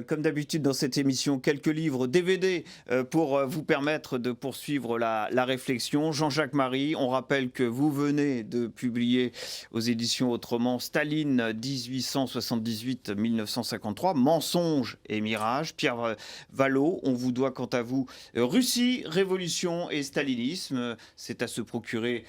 F: Comme d'habitude dans cette émission, quelques livres DVD pour vous permettre de poursuivre la réflexion. Jean-Jacques Marie, on rappelle que vous venez de publier aux éditions Autrement Staline 1878-1953, Mensonges et Mirages. Pierre Vallot, on vous doit quant à vous Russie, Révolution et Stalinisme. C'est à se procurer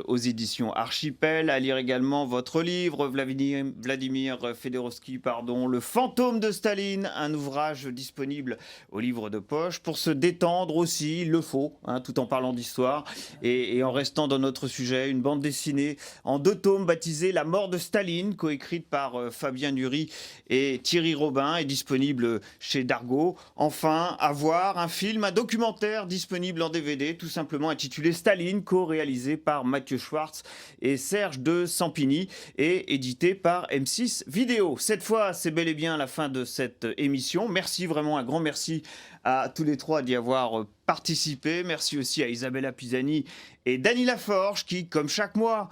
F: aux éditions Archipel, à lire également votre livre, Vladimir Fedorovski, Le fantôme de Staline, un ouvrage disponible au livre de poche. Pour se détendre aussi, il le faut, tout en parlant d'histoire et en restant dans notre sujet, une bande dessinée en 2 tomes baptisée La mort de Staline, coécrite par Fabien Nury et Thierry Robin, est disponible chez Dargaud. Enfin, à voir un film, un documentaire disponible en DVD, tout simplement intitulé Staline, co-réalisé par Mathieu Schwartz et Serge de Sampigny et édité par M6 Vidéo. Cette fois, c'est bel et bien la fin de cette émission. Merci, vraiment un grand merci à tous les trois d'y avoir participé. Merci aussi à Isabella Pisani et Dany Laforge qui, comme chaque mois,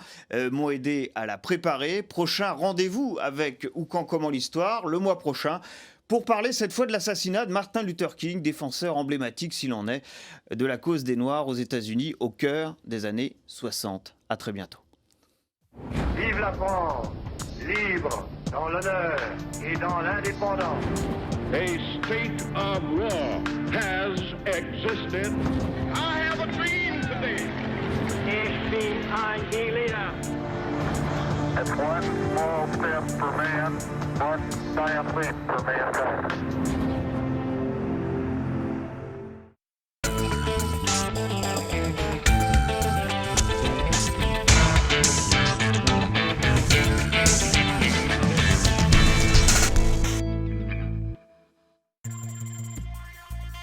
F: m'ont aidé à la préparer. Prochain rendez-vous avec Ou quand comment l'histoire, le mois prochain, pour parler cette fois de l'assassinat de Martin Luther King, défenseur emblématique, s'il en est, de la cause des Noirs aux États-Unis au cœur des années 60. À très bientôt.
L: Vive la France, libre dans l'honneur et dans l'indépendance.
M: A state of war has existed. I have a dream today.
P: machine angelia.
M: That's one small step for man, one giant leap for mankind.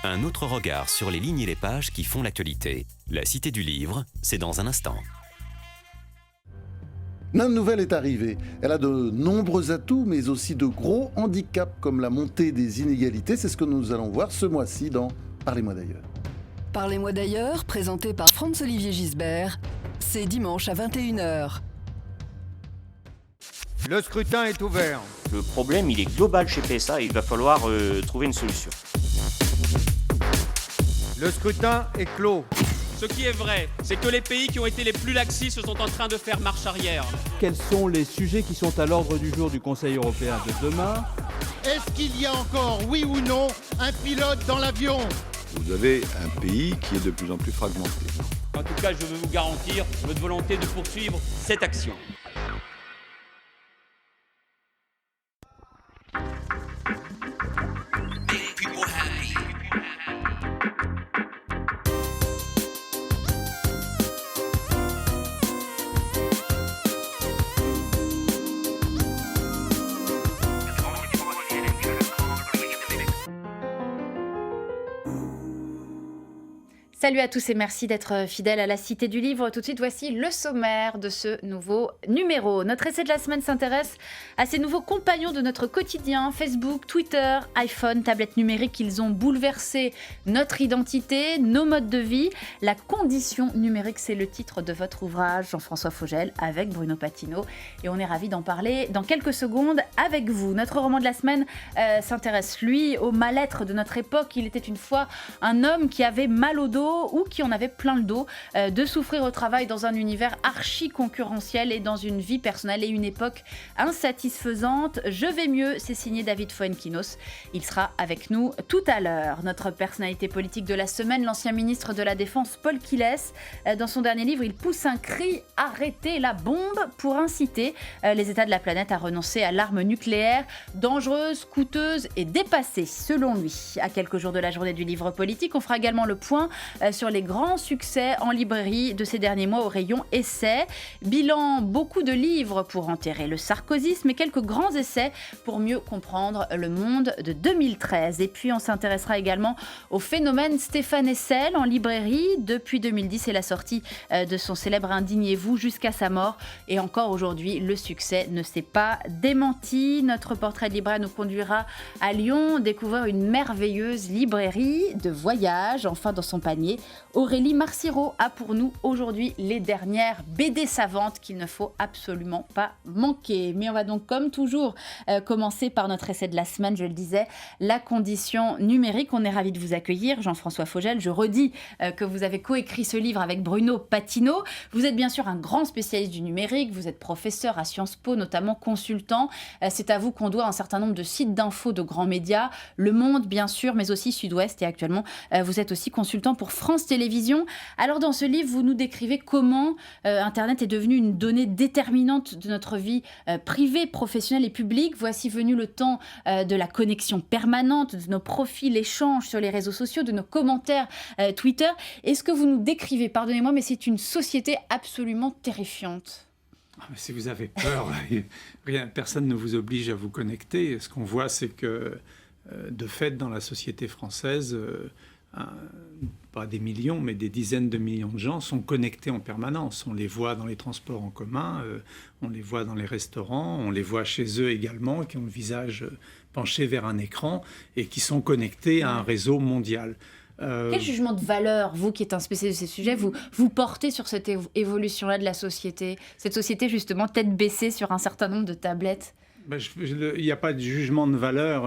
R: Un autre regard sur les lignes et les pages qui font l'actualité. La Cité du Livre, c'est dans un instant.
S: Ninde Nouvelle est arrivée. Elle a de nombreux atouts, mais aussi de gros handicaps, comme la montée des inégalités. C'est ce que nous allons voir ce mois-ci dans Parlez-moi d'ailleurs.
E: Parlez-moi d'ailleurs, présenté par Franz-Olivier Gisbert. C'est dimanche à 21h.
T: Le scrutin est ouvert.
U: Le problème, il est global chez PSA et il va falloir trouver une solution.
T: Le scrutin est clos.
V: Ce qui est vrai, c'est que les pays qui ont été les plus laxistes sont en train de faire marche arrière.
W: Quels sont les sujets qui sont à l'ordre du jour du Conseil européen de demain?
T: Est-ce qu'il y a encore, oui ou non, un pilote dans l'avion?
X: Vous avez un pays qui est de plus en plus fragmenté.
V: En tout cas, je veux vous garantir notre volonté de poursuivre cette action.
A: Salut à tous et merci d'être fidèles à la Cité du Livre. Tout de suite, voici le sommaire de ce nouveau numéro. Notre essai de la semaine s'intéresse à ces nouveaux compagnons de notre quotidien. Facebook, Twitter, iPhone, tablettes numériques, ils ont bouleversé notre identité, nos modes de vie. La condition numérique, c'est le titre de votre ouvrage, Jean-François Fogel, avec Bruno Patino. Et on est ravis d'en parler dans quelques secondes avec vous. Notre roman de la semaine s'intéresse, lui, au mal-être de notre époque. Il était une fois un homme qui avait mal au dos ou qui en avait plein le dos, de souffrir au travail dans un univers archi concurrentiel et dans une vie personnelle et une époque insatisfaisante. Je vais mieux, c'est signé David Fuenquinos. Il sera avec nous tout à l'heure. Notre personnalité politique de la semaine, l'ancien ministre de la Défense Paul Quilles. Dans son dernier livre, il pousse un cri « Arrêtez la bombe » pour inciter les États de la planète à renoncer à l'arme nucléaire, dangereuse, coûteuse et dépassée, selon lui. À quelques jours de la journée du livre politique, on fera également le point sur les grands succès en librairie de ces derniers mois au rayon essais. Bilan, beaucoup de livres pour enterrer le sarkozysme et quelques grands essais pour mieux comprendre le monde de 2013. Et puis on s'intéressera également au phénomène Stéphane Hessel en librairie. Depuis 2010 et la sortie de son célèbre Indignez-vous jusqu'à sa mort. Et encore aujourd'hui, le succès ne s'est pas démenti. Notre portrait de libraire nous conduira à Lyon découvrir une merveilleuse librairie de voyage. Enfin, dans son panier, Aurélie Marciro a pour nous aujourd'hui les dernières BD savantes qu'il ne faut absolument pas manquer. Mais on va donc comme toujours commencer par notre essai de la semaine, je le disais, la condition numérique. On est ravis de vous accueillir, Jean-François Fogel. Je redis que vous avez coécrit ce livre avec Bruno Patino. Vous êtes bien sûr un grand spécialiste du numérique, vous êtes professeur à Sciences Po, notamment consultant. C'est à vous qu'on doit un certain nombre de sites d'infos de grands médias, Le Monde bien sûr, mais aussi Sud-Ouest, et actuellement vous êtes aussi consultant pour France Télévisions. Alors dans ce livre, vous nous décrivez comment Internet est devenu une donnée déterminante de notre vie privée, professionnelle et publique. Voici venu le temps de la connexion permanente, de nos profils, échanges sur les réseaux sociaux, de nos commentaires Twitter. Est-ce que vous nous décrivez, pardonnez-moi, mais c'est une société absolument terrifiante?
Y: Si vous avez peur, personne ne vous oblige à vous connecter. Ce qu'on voit, c'est que de fait, dans la société française, pas des millions, mais des dizaines de millions de gens sont connectés en permanence. On les voit dans les transports en commun, on les voit dans les restaurants, on les voit chez eux également, qui ont le visage penché vers un écran et qui sont connectés à un réseau mondial.
A: Quel jugement de valeur, vous qui êtes un spécialiste de ces sujets, vous portez sur cette évolution-là de la société? Cette société justement tête baissée sur un certain nombre de tablettes?
Y: Il n'y a pas de jugement de valeur.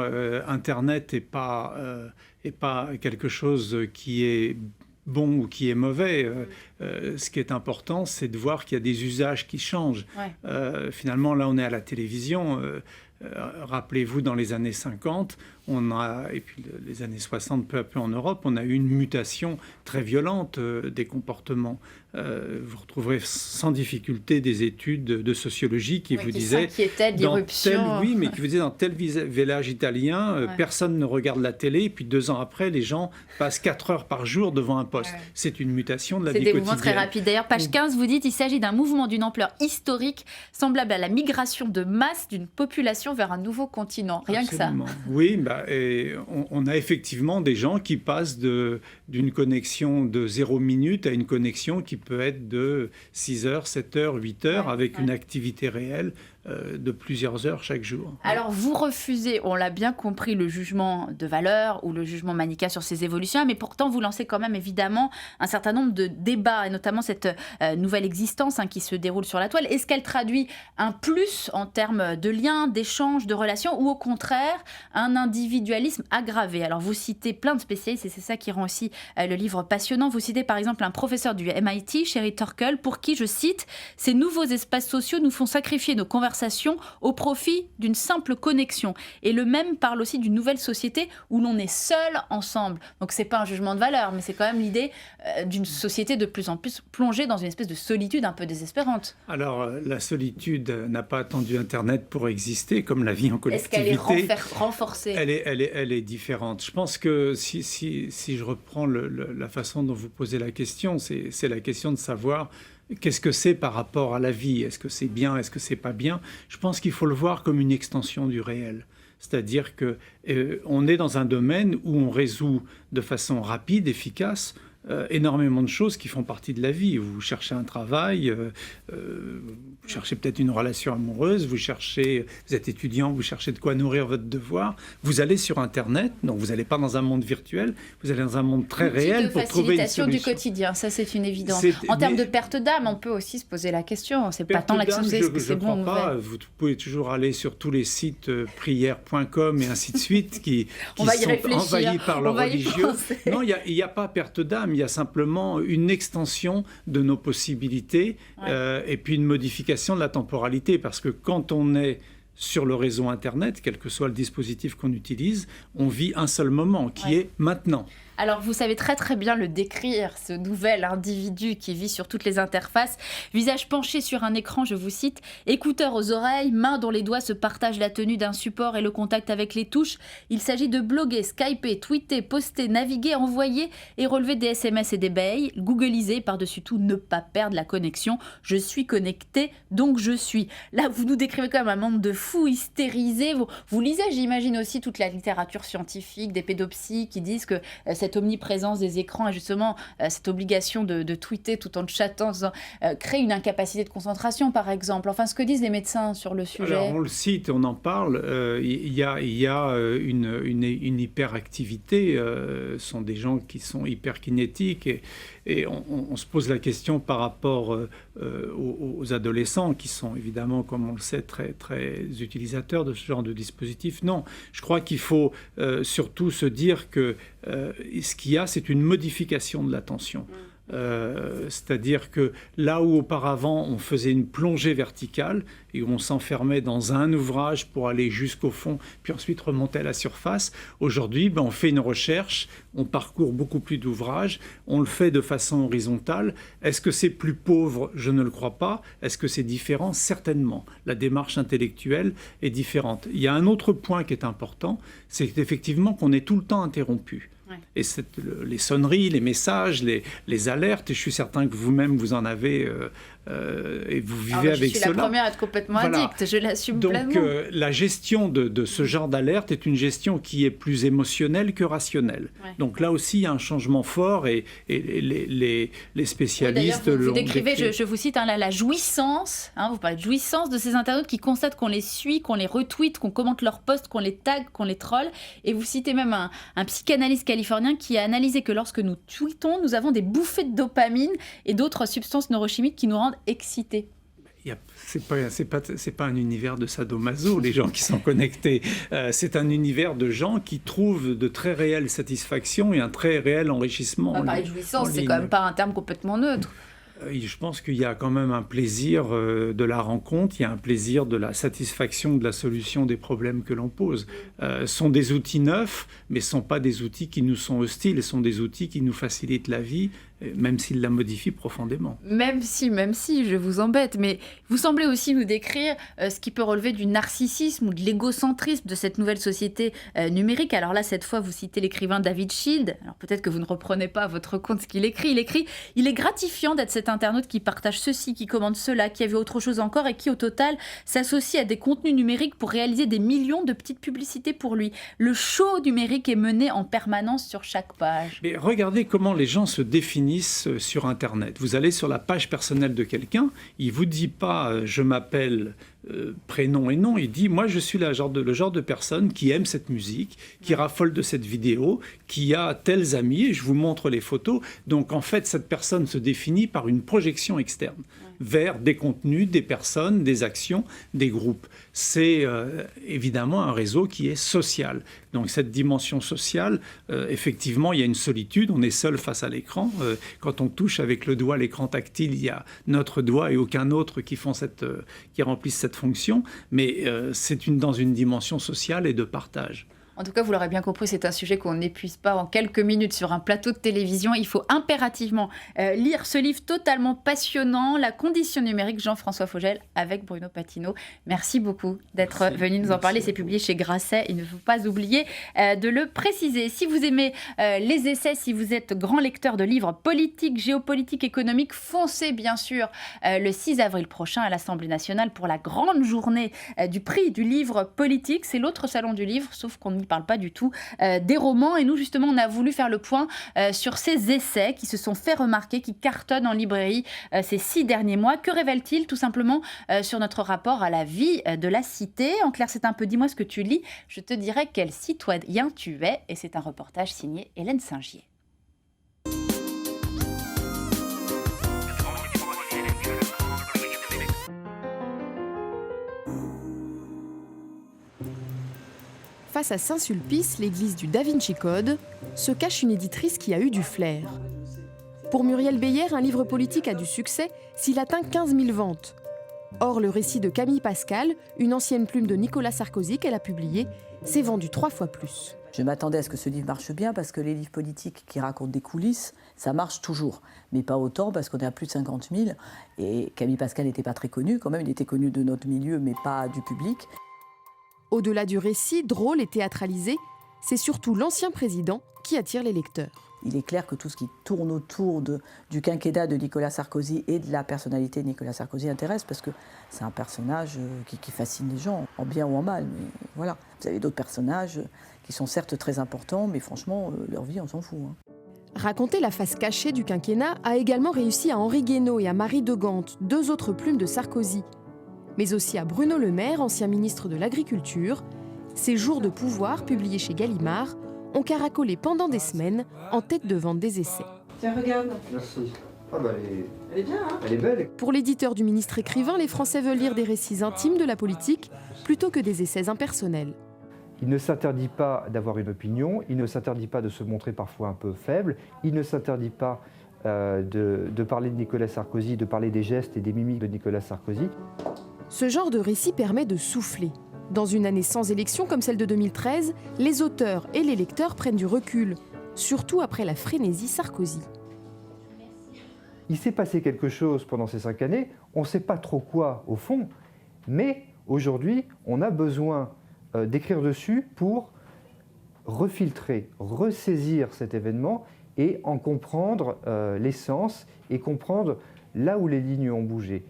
Y: Internet n'est pas quelque chose qui est bon ou qui est mauvais. Ce qui est important, c'est de voir qu'il y a des usages qui changent. Ouais. Finalement, là, on est à la télévision. Rappelez-vous, dans les années 50, et puis les années 60, peu à peu en Europe, on a eu une mutation très violente des comportements. Vous retrouverez sans difficulté des études de sociologie qui vous disaient...
A: Qui s'inquiétaient de l'irruption.
Y: Oui, mais qui vous disaient dans tel village italien, personne ne regarde la télé, et puis 2 ans après, les gens passent 4 heures par jour devant un poste. C'est une mutation de la vie quotidienne.
A: C'est des mouvements très rapides. D'ailleurs, page 15, vous dites, il s'agit d'un mouvement d'une ampleur historique, semblable à la migration de masse d'une population vers un nouveau continent. Rien
Y: Absolument.
A: que ça.
Y: Oui, et on a effectivement des gens qui passent d'une connexion de 0 minute à une connexion qui peut être de 6 heures, 7 heures, 8 heures, avec une activité réelle de plusieurs heures chaque jour.
A: Alors vous refusez, on l'a bien compris, le jugement de valeur ou le jugement manichéen sur ces évolutions, mais pourtant vous lancez quand même évidemment un certain nombre de débats, et notamment cette nouvelle existence qui se déroule sur la toile. Est-ce qu'elle traduit un plus en termes de liens, d'échanges, de relations, ou au contraire un individualisme aggravé? Alors vous citez plein de spécialistes, et c'est ça qui rend aussi le livre passionnant. Vous citez par exemple un professeur du MIT, Sherry Turkle, pour qui, je cite, « Ces nouveaux espaces sociaux nous font sacrifier nos conversations au profit d'une simple connexion. » Et le même parle aussi d'une nouvelle société où l'on est seul ensemble. Donc c'est pas un jugement de valeur, mais c'est quand même l'idée d'une société de plus en plus plongée dans une espèce de solitude un peu désespérante.
Y: Alors la solitude n'a pas attendu Internet pour exister, comme la vie en collectivité.
A: Est-ce qu'elle est renforcée?
Y: Elle est différente. Je pense que si je reprends la façon dont vous posez la question, c'est la question de savoir qu'est-ce que c'est par rapport à la vie? Est-ce que c'est bien? Est-ce que c'est pas bien? Je pense qu'il faut le voir comme une extension du réel. C'est-à-dire qu'on est dans un domaine où on résout de façon rapide, efficace, énormément de choses qui font partie de la vie. Vous cherchez un travail, vous cherchez peut-être une relation amoureuse, vous êtes étudiant, vous cherchez de quoi nourrir votre devoir. Vous allez sur Internet, donc vous n'allez pas dans un monde virtuel, vous allez dans un monde très réel pour trouver une solution.
A: Facilitation du quotidien, ça c'est une évidence. En termes de perte d'âme, on peut aussi se poser la question. C'est pas tant l'action, est-ce que c'est bon ou mauvais?
Y: Vous pouvez toujours aller sur tous les sites prière.com et ainsi de suite qui sont envahis par le religieux. Non, il n'y a pas perte d'âme. Il y a simplement une extension de nos possibilités et puis une modification de la temporalité. Parce que quand on est sur le réseau Internet, quel que soit le dispositif qu'on utilise, on vit un seul moment qui est maintenant.
A: Alors, vous savez très très bien le décrire, ce nouvel individu qui vit sur toutes les interfaces. Visage penché sur un écran, je vous cite, écouteurs aux oreilles, mains dont les doigts se partagent la tenue d'un support et le contact avec les touches. Il s'agit de bloguer, skyper, tweeter, poster, naviguer, envoyer et relever des SMS et des mails. Googliser, par-dessus tout, ne pas perdre la connexion. Je suis connecté, donc je suis. Là, vous nous décrivez comme un monde de fous hystérisés. Vous lisez, j'imagine, aussi toute la littérature scientifique, des pédopsies qui disent que cette omniprésence des écrans et justement cette obligation de tweeter tout en chattant crée une incapacité de concentration, par exemple. Enfin, ce que disent les médecins sur le sujet.
Y: Alors, on le cite, on en parle. Il y a une hyperactivité. Ce sont des gens qui sont hyperkinétiques et on se pose la question par rapport aux adolescents qui sont évidemment, comme on le sait, très, très utilisateurs de ce genre de dispositif. Non, je crois qu'il faut surtout se dire que ce qu'il y a, c'est une modification de l'attention. C'est-à-dire que là où auparavant on faisait une plongée verticale et où on s'enfermait dans un ouvrage pour aller jusqu'au fond, puis ensuite remonter à la surface, aujourd'hui on fait une recherche, on parcourt beaucoup plus d'ouvrages, on le fait de façon horizontale. Est-ce que c'est plus pauvre? Je ne le crois pas. Est-ce que c'est différent? Certainement. La démarche intellectuelle est différente. Il y a un autre point qui est important, c'est effectivement qu'on est tout le temps interrompu. Et les sonneries, les messages, les alertes, et je suis certain que vous-même vous en avez et vous vivez avec cela.
A: Je suis la première à être complètement addicte, je l'assume pleinement.
Y: Donc la gestion de ce genre d'alerte est une gestion qui est plus émotionnelle que rationnelle. Donc là aussi, il y a un changement fort et les spécialistes l'ont
A: vous décrivez,
Y: décrit.
A: je vous cite, la jouissance, vous parlez de jouissance de ces internautes qui constatent qu'on les suit, qu'on les retweet, qu'on commente leurs posts, qu'on les tag, qu'on les troll. Et vous citez même un psychanalyste californien qui a analysé que lorsque nous tweetons, nous avons des bouffées de dopamine et d'autres substances neurochimiques qui nous rendent excités.
Y: C'est pas un univers de sadomaso, les gens qui sont connectés. C'est un univers de gens qui trouvent de très réelles satisfactions et un très réel enrichissement.
A: On va parler de jouissance, c'est quand même pas un terme complètement neutre.
Y: Je pense qu'il y a quand même un plaisir de la rencontre, il y a un plaisir de la satisfaction de la solution des problèmes que l'on pose. Ce sont des outils neufs, mais ce ne sont pas des outils qui nous sont hostiles, ce sont des outils qui nous facilitent la vie, même s'ils la modifient profondément.
A: Même si, je vous embête, mais vous semblez aussi nous décrire ce qui peut relever du narcissisme ou de l'égocentrisme de cette nouvelle société numérique. Alors là, cette fois, vous citez l'écrivain David Shield. Alors peut-être que vous ne reprenez pas à votre compte ce qu'il écrit. Il est gratifiant d'être cet internaute qui partage ceci, qui commande cela, qui a vu autre chose encore et qui, au total, s'associe à des contenus numériques pour réaliser des millions de petites publicités pour lui. Le show numérique est mené en permanence sur chaque page.
Y: Mais regardez comment les gens se définissent sur Internet. Vous allez sur la page personnelle de quelqu'un, il ne vous dit pas « je m'appelle » prénom et nom, il dit moi je suis le genre de personne qui aime cette musique, qui raffole de cette vidéo, qui a tels amis et je vous montre les photos. Donc en fait cette personne se définit par une projection externe vers des contenus, des personnes, des actions, des groupes. C'est évidemment un réseau qui est social. Donc cette dimension sociale, effectivement il y a une solitude, on est seul face à l'écran. Quand on touche avec le doigt l'écran tactile, il y a notre doigt et aucun autre qui remplissent cette fonction, mais c'est dans une dimension sociale et de partage.
A: En tout cas, vous l'aurez bien compris, c'est un sujet qu'on n'épuise pas en quelques minutes sur un plateau de télévision. Il faut impérativement lire ce livre totalement passionnant, La condition numérique, Jean-François Fogel avec Bruno Patino. Merci beaucoup d'être venu nous en parler. C'est publié chez Grasset. Il ne faut pas oublier de le préciser. Si vous aimez les essais, si vous êtes grand lecteur de livres politiques, géopolitiques, économiques, foncez bien sûr le 6 avril prochain à l'Assemblée nationale pour la grande journée du prix du livre politique. C'est l'autre salon du livre, sauf qu'on n'y parle pas du tout des romans. Et nous, justement, on a voulu faire le point sur ces essais qui se sont fait remarquer, qui cartonnent en librairie ces 6 derniers mois. Que révèlent-ils tout simplement sur notre rapport à la vie de la cité? En clair, c'est un peu « dis-moi ce que tu lis, je te dirai quel citoyen tu es ». Et c'est un reportage signé Hélène Singier.
B: Face à Saint-Sulpice, l'église du Da Vinci Code, se cache une éditrice qui a eu du flair. Pour Muriel Beyer, un livre politique a du succès s'il atteint 15 000 ventes. Or, le récit de Camille Pascal, une ancienne plume de Nicolas Sarkozy qu'elle a publié, s'est vendu 3 fois plus.
C: Je m'attendais à ce que ce livre marche bien parce que les livres politiques qui racontent des coulisses, ça marche toujours. Mais pas autant parce qu'on est à plus de 50 000. Et Camille Pascal n'était pas très connu quand même, il était connu de notre milieu mais pas du public.
B: Au-delà du récit, drôle et théâtralisé, c'est surtout l'ancien président qui attire les lecteurs.
C: Il est clair que tout ce qui tourne autour du quinquennat de Nicolas Sarkozy et de la personnalité de Nicolas Sarkozy intéresse parce que c'est un personnage qui fascine les gens, en bien ou en mal. Mais voilà. Vous avez d'autres personnages qui sont certes très importants, mais franchement, leur vie, on s'en fout.
B: Raconter la face cachée du quinquennat a également réussi à Henri Guénaud et à Marie de Gand, 2 autres plumes de Sarkozy, mais aussi à Bruno Le Maire, ancien ministre de l'Agriculture. Ces jours de pouvoir, publiés chez Gallimard, ont caracolé pendant des semaines en tête de vente des essais.
D: Tiens, regarde.
I: Merci. Ah bah
D: elle est bien, hein?
I: Elle est belle.
B: Pour l'éditeur du ministre écrivain, les Français veulent lire des récits intimes de la politique plutôt que des essais impersonnels.
I: Il ne s'interdit pas d'avoir une opinion, il ne s'interdit pas de se montrer parfois un peu faible, il ne s'interdit pas de parler de Nicolas Sarkozy, de parler des gestes et des mimiques de Nicolas Sarkozy.
B: Ce genre de récit permet de souffler. Dans une année sans élection comme celle de 2013, les auteurs et les lecteurs prennent du recul, surtout après la frénésie Sarkozy.
I: Il s'est passé quelque chose pendant ces 5 années, on ne sait pas trop quoi au fond, mais aujourd'hui, on a besoin d'écrire dessus pour refiltrer, ressaisir cet événement et en comprendre l'essence et comprendre là où les lignes ont bougé.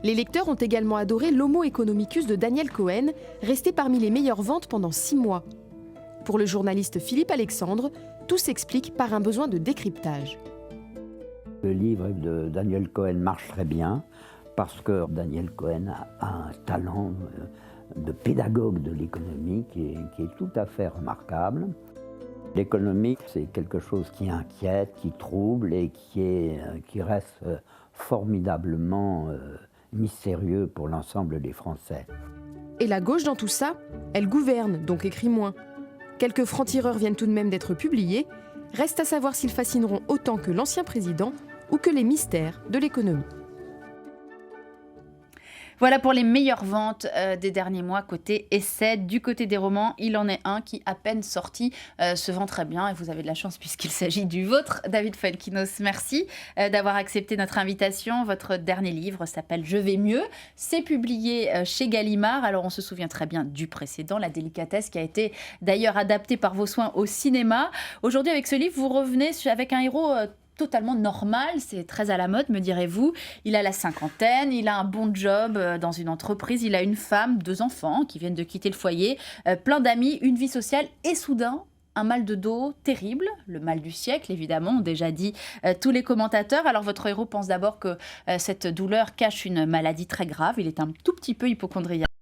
B: Les lecteurs ont également adoré l'Homo economicus de Daniel Cohen, resté parmi les meilleures ventes pendant 6 mois. Pour le journaliste Philippe Alexandre, tout s'explique par un besoin de décryptage.
J: Le livre de Daniel Cohen marche très bien parce que Daniel Cohen a un talent de pédagogue de l'économie qui est tout à fait remarquable. L'économie, c'est quelque chose qui inquiète, qui trouble et qui reste formidablement mystérieux pour l'ensemble des Français.
B: Et la gauche dans tout ça, elle gouverne, donc écrit moins. Quelques francs-tireurs viennent tout de même d'être publiés. Reste à savoir s'ils fascineront autant que l'ancien président ou que les mystères de l'économie.
A: Voilà pour les meilleures ventes des derniers mois côté essai. Du côté des romans, il en est un qui, à peine sorti, se vend très bien. Et vous avez de la chance puisqu'il s'agit du vôtre, David Fuenkinos. Merci d'avoir accepté notre invitation. Votre dernier livre s'appelle « Je vais mieux ». C'est publié chez Gallimard. Alors on se souvient très bien du précédent, La délicatesse, qui a été d'ailleurs adapté par vos soins au cinéma. Aujourd'hui, avec ce livre, vous revenez avec un héros totalement normal, c'est très à la mode, me direz-vous. Il a la cinquantaine, il a un bon job dans une entreprise, il a une femme, 2 enfants qui viennent de quitter le foyer, plein d'amis, une vie sociale et soudain, un mal de dos terrible, le mal du siècle évidemment, ont déjà dit tous les commentateurs. Alors votre héros pense d'abord que cette douleur cache une maladie très grave, il est un tout petit peu hypocondriaque.